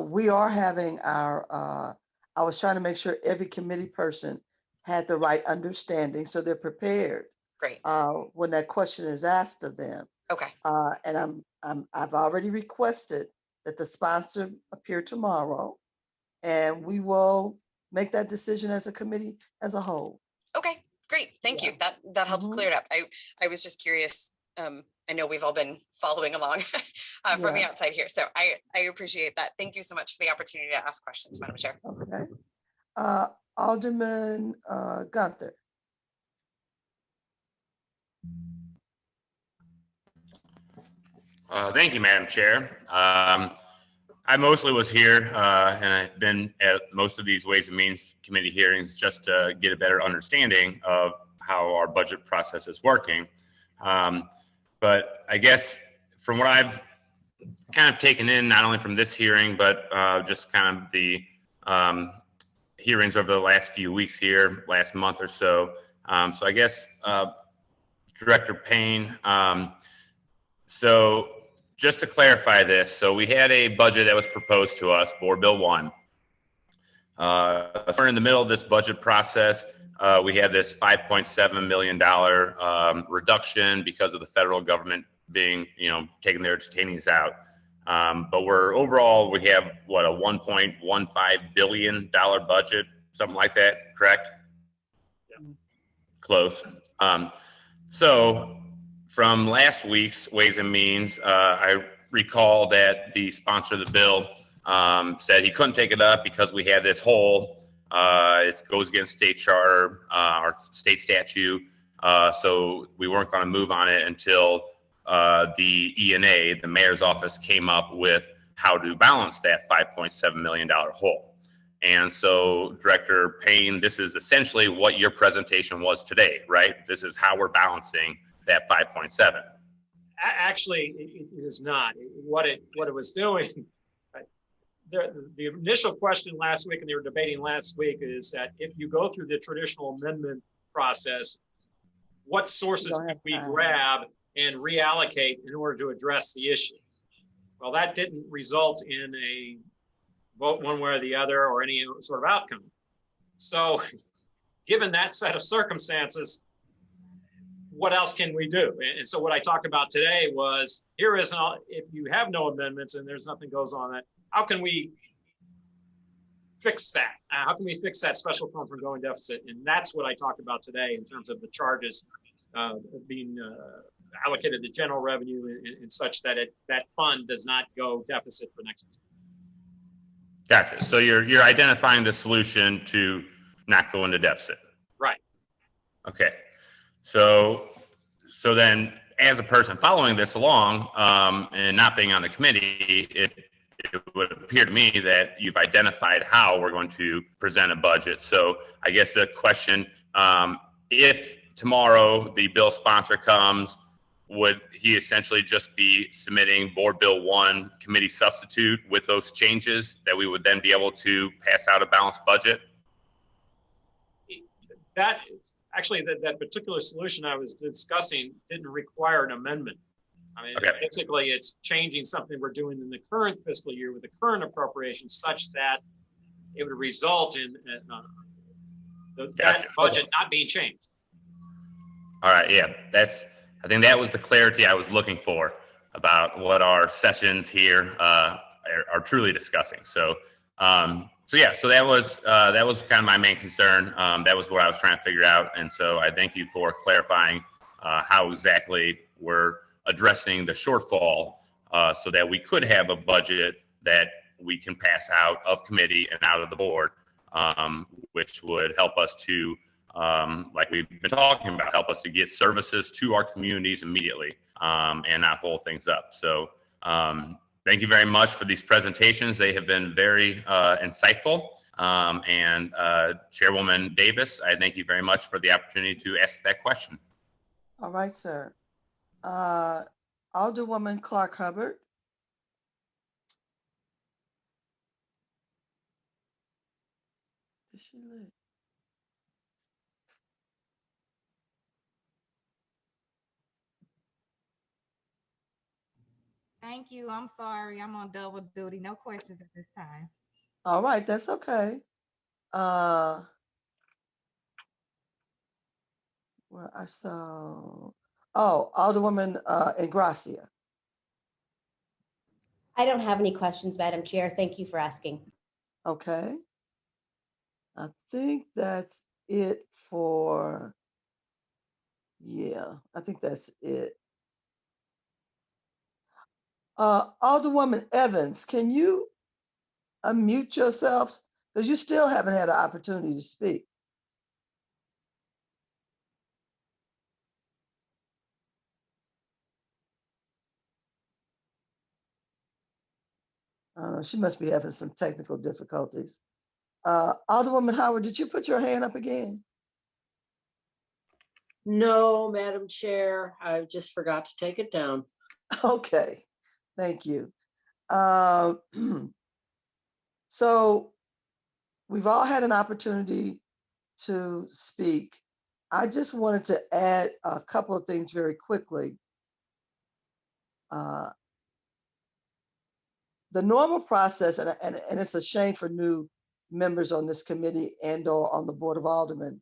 we are having I was trying to make sure every committee person had the right understanding so they're prepared. Great. When that question is asked of them. Okay. And I've already requested that the sponsor appear tomorrow, and we will make that decision as a committee as a whole. Okay, great. Thank you. That helps clear it up. I was just curious. I know we've all been following along from the outside here, so I appreciate that. Thank you so much for the opportunity to ask questions, Madam Chair. Okay. Alderman Gunther. Thank you, Madam Chair. I mostly was here and I've been at most of these Ways and Means Committee hearings just to get a better understanding of how our budget process is working. But I guess from what I've kind of taken in, not only from this hearing, but just kind of the hearings over the last few weeks here, last month or so. So I guess Director Payne, so just to clarify this, so we had a budget that was proposed to us, Board Bill 1. We're in the middle of this budget process. We had this $5.7 million reduction because of the federal government being, taking their detainees out. But overall, we have a $1.15 billion budget, something like that, correct? Yeah. Close. So from last week's Ways and Means, I recall that the sponsor of the bill said he couldn't take it up because we had this hole. It goes against state charter, our state statute. So we weren't going to move on it until the ENA, the mayor's office, came up with how to balance that $5.7 million hole. And so, Director Payne, this is essentially what your presentation was today, right? This is how we're balancing that 5.7. Actually, it is not. What it was doing, the initial question last week, and they were debating last week, is that if you go through the traditional amendment process, what sources can we grab and reallocate in order to address the issue? Well, that didn't result in a vote one way or the other or any sort of outcome. So given that set of circumstances, what else can we do? And so what I talked about today was, here is, if you have no amendments and there's nothing goes on it, how can we fix that? How can we fix that special fund from going deficit? And that's what I talked about today in terms of the charges being allocated to general revenue and such that that fund does not go deficit for next year. Gotcha. So you're identifying the solution to not go into deficit. Right. Okay. So then, as a person following this along and not being on the committee, it would appear to me that you've identified how we're going to present a budget. So I guess the question, if tomorrow the bill sponsor comes, would he essentially just be submitting Board Bill 1 committee substitute with those changes that we would then be able to pass out a balanced budget? That actually, that particular solution I was discussing didn't require an amendment. I mean, basically it's changing something we're doing in the current fiscal year with the current appropriation such that it would result in that budget not being changed. All right, yeah, I think that was the clarity I was looking for about what our sessions here are truly discussing. So that was kind of my main concern. That was what I was trying to figure out. And so I thank you for clarifying how exactly we're addressing the shortfall so that we could have a budget that we can pass out of committee and out of the board, which would help us to, like we've been talking about, help us to get services to our communities immediately and not hold things up. So thank you very much for these presentations. They have been very insightful. And Chairwoman Davis, I thank you very much for the opportunity to ask that question. All right, sir. Alderwoman Clark Hubbard. Did she leave? Thank you. I'm sorry. I'm on double duty. No questions at this time. All right, that's okay. Well, I saw, Alderwoman Ingracia. I don't have any questions, Madam Chair. Thank you for asking. Okay. I think that's it for, I think that's it. Alderwoman Evans, can you unmute yourself? Because you still haven't had an opportunity to speak. I don't know, she must be having some technical difficulties. Alderwoman Howard, did you put your hand up again? No, Madam Chair, I just forgot to take it down. Okay, thank you. So we've all had an opportunity to speak. I just wanted to add a couple of things very quickly. The normal process, and it's a shame for new members on this committee and or on the Board of Aldermen,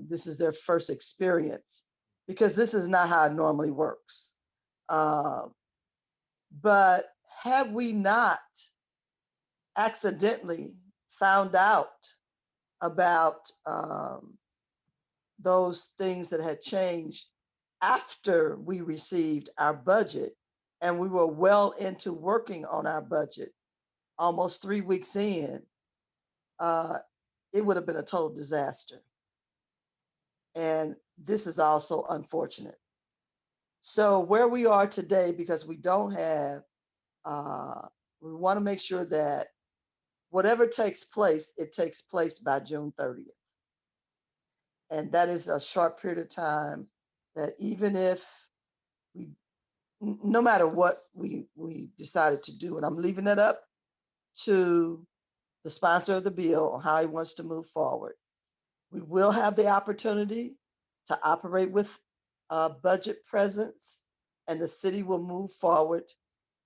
this is their first experience, because this is not how it normally works. But have we not accidentally found out about those things that had changed after we received our budget and we were well into working on our budget, almost 3 weeks in, it would have been a total disaster. And this is also unfortunate. So where we are today, because we don't have, we want to make sure that whatever takes place, it takes place by June 30th. And that is a short period of time that even if we, no matter what we decided to do, and I'm leaving that up to the sponsor of the bill on how he wants to move forward. We will have the opportunity to operate with budget presence, and the city will move forward,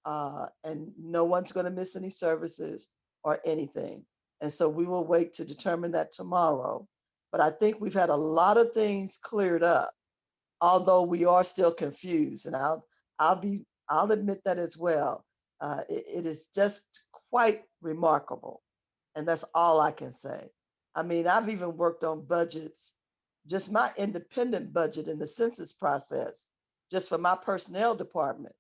and no one's going to miss any services or anything. And so we will wait to determine that tomorrow. But I think we've had a lot of things cleared up, although we are still confused. And I'll admit that as well. It is just quite remarkable. And that's all I can say. I mean, I've even worked on budgets, just my independent budget in the census process, just for my personnel department.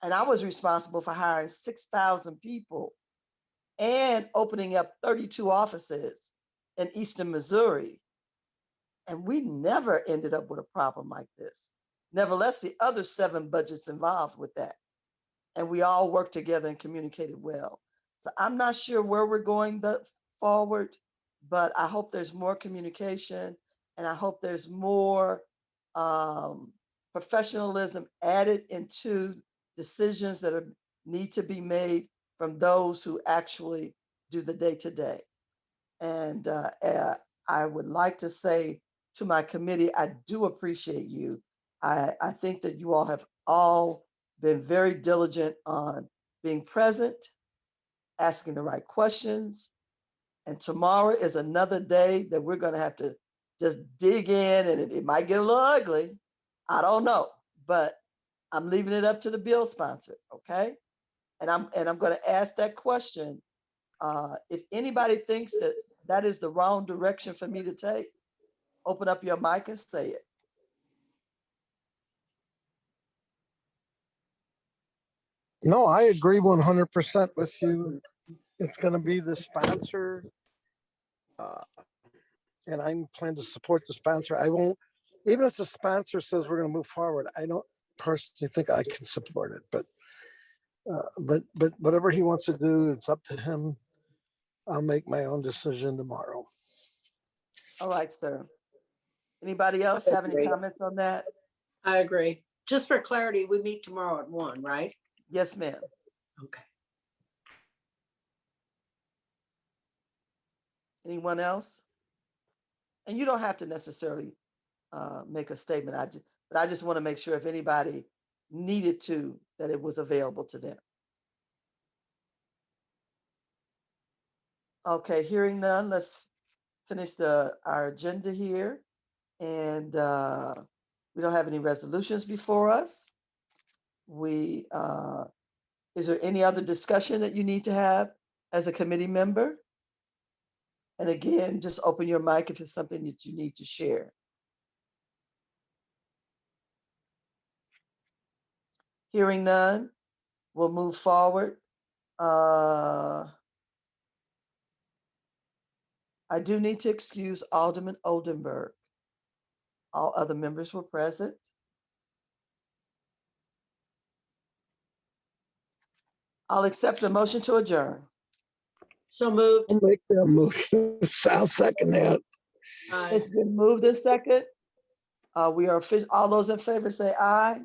And I was responsible for hiring 6,000 people and opening up 32 offices in Eastern Missouri. And we never ended up with a problem like this. Nevertheless, the other 7 budgets involved with that. And we all worked together and communicated well. So I'm not sure where we're going forward, but I hope there's more communication, and I hope there's more professionalism added into decisions that need to be made from those who actually do the day-to-day. And I would like to say to my committee, I do appreciate you. I think that you all have all been very diligent on being present, asking the right questions. And tomorrow is another day that we're going to have to just dig in, and it might get a little ugly. I don't know, but I'm leaving it up to the bill sponsor, okay? And I'm going to ask that question. If anybody thinks that that is the wrong direction for me to take, open up your mic and say it. No, I agree 100% with you. It's going to be the sponsor, and I plan to support the sponsor. I won't, even if the sponsor says we're going to move forward, I don't personally think I can support it. But whatever he wants to do, it's up to him. I'll make my own decision tomorrow. All right, sir. Anybody else have any comments on that? I agree. Just for clarity, we meet tomorrow at 1, right? Yes, ma'am. Okay. Anyone else? And you don't have to necessarily make a statement. But I just want to make sure if anybody needed to, that it was available to them. Okay, hearing none, let's finish our agenda here. And we don't have any resolutions before us. Is there any other discussion that you need to have as a committee member? And again, just open your mic if it's something that you need to share. Hearing none, we'll move forward. I do need to excuse Alderman Oldenburg. All other members were present. I'll accept a motion to adjourn. So moved. I'll make that motion. I'll second that. It's been moved and second. We are all those in favor say aye.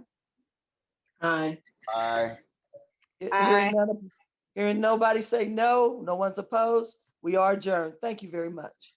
Aye. Aye. Hearing nobody say no, no one's opposed. We are adjourned. Thank you very much.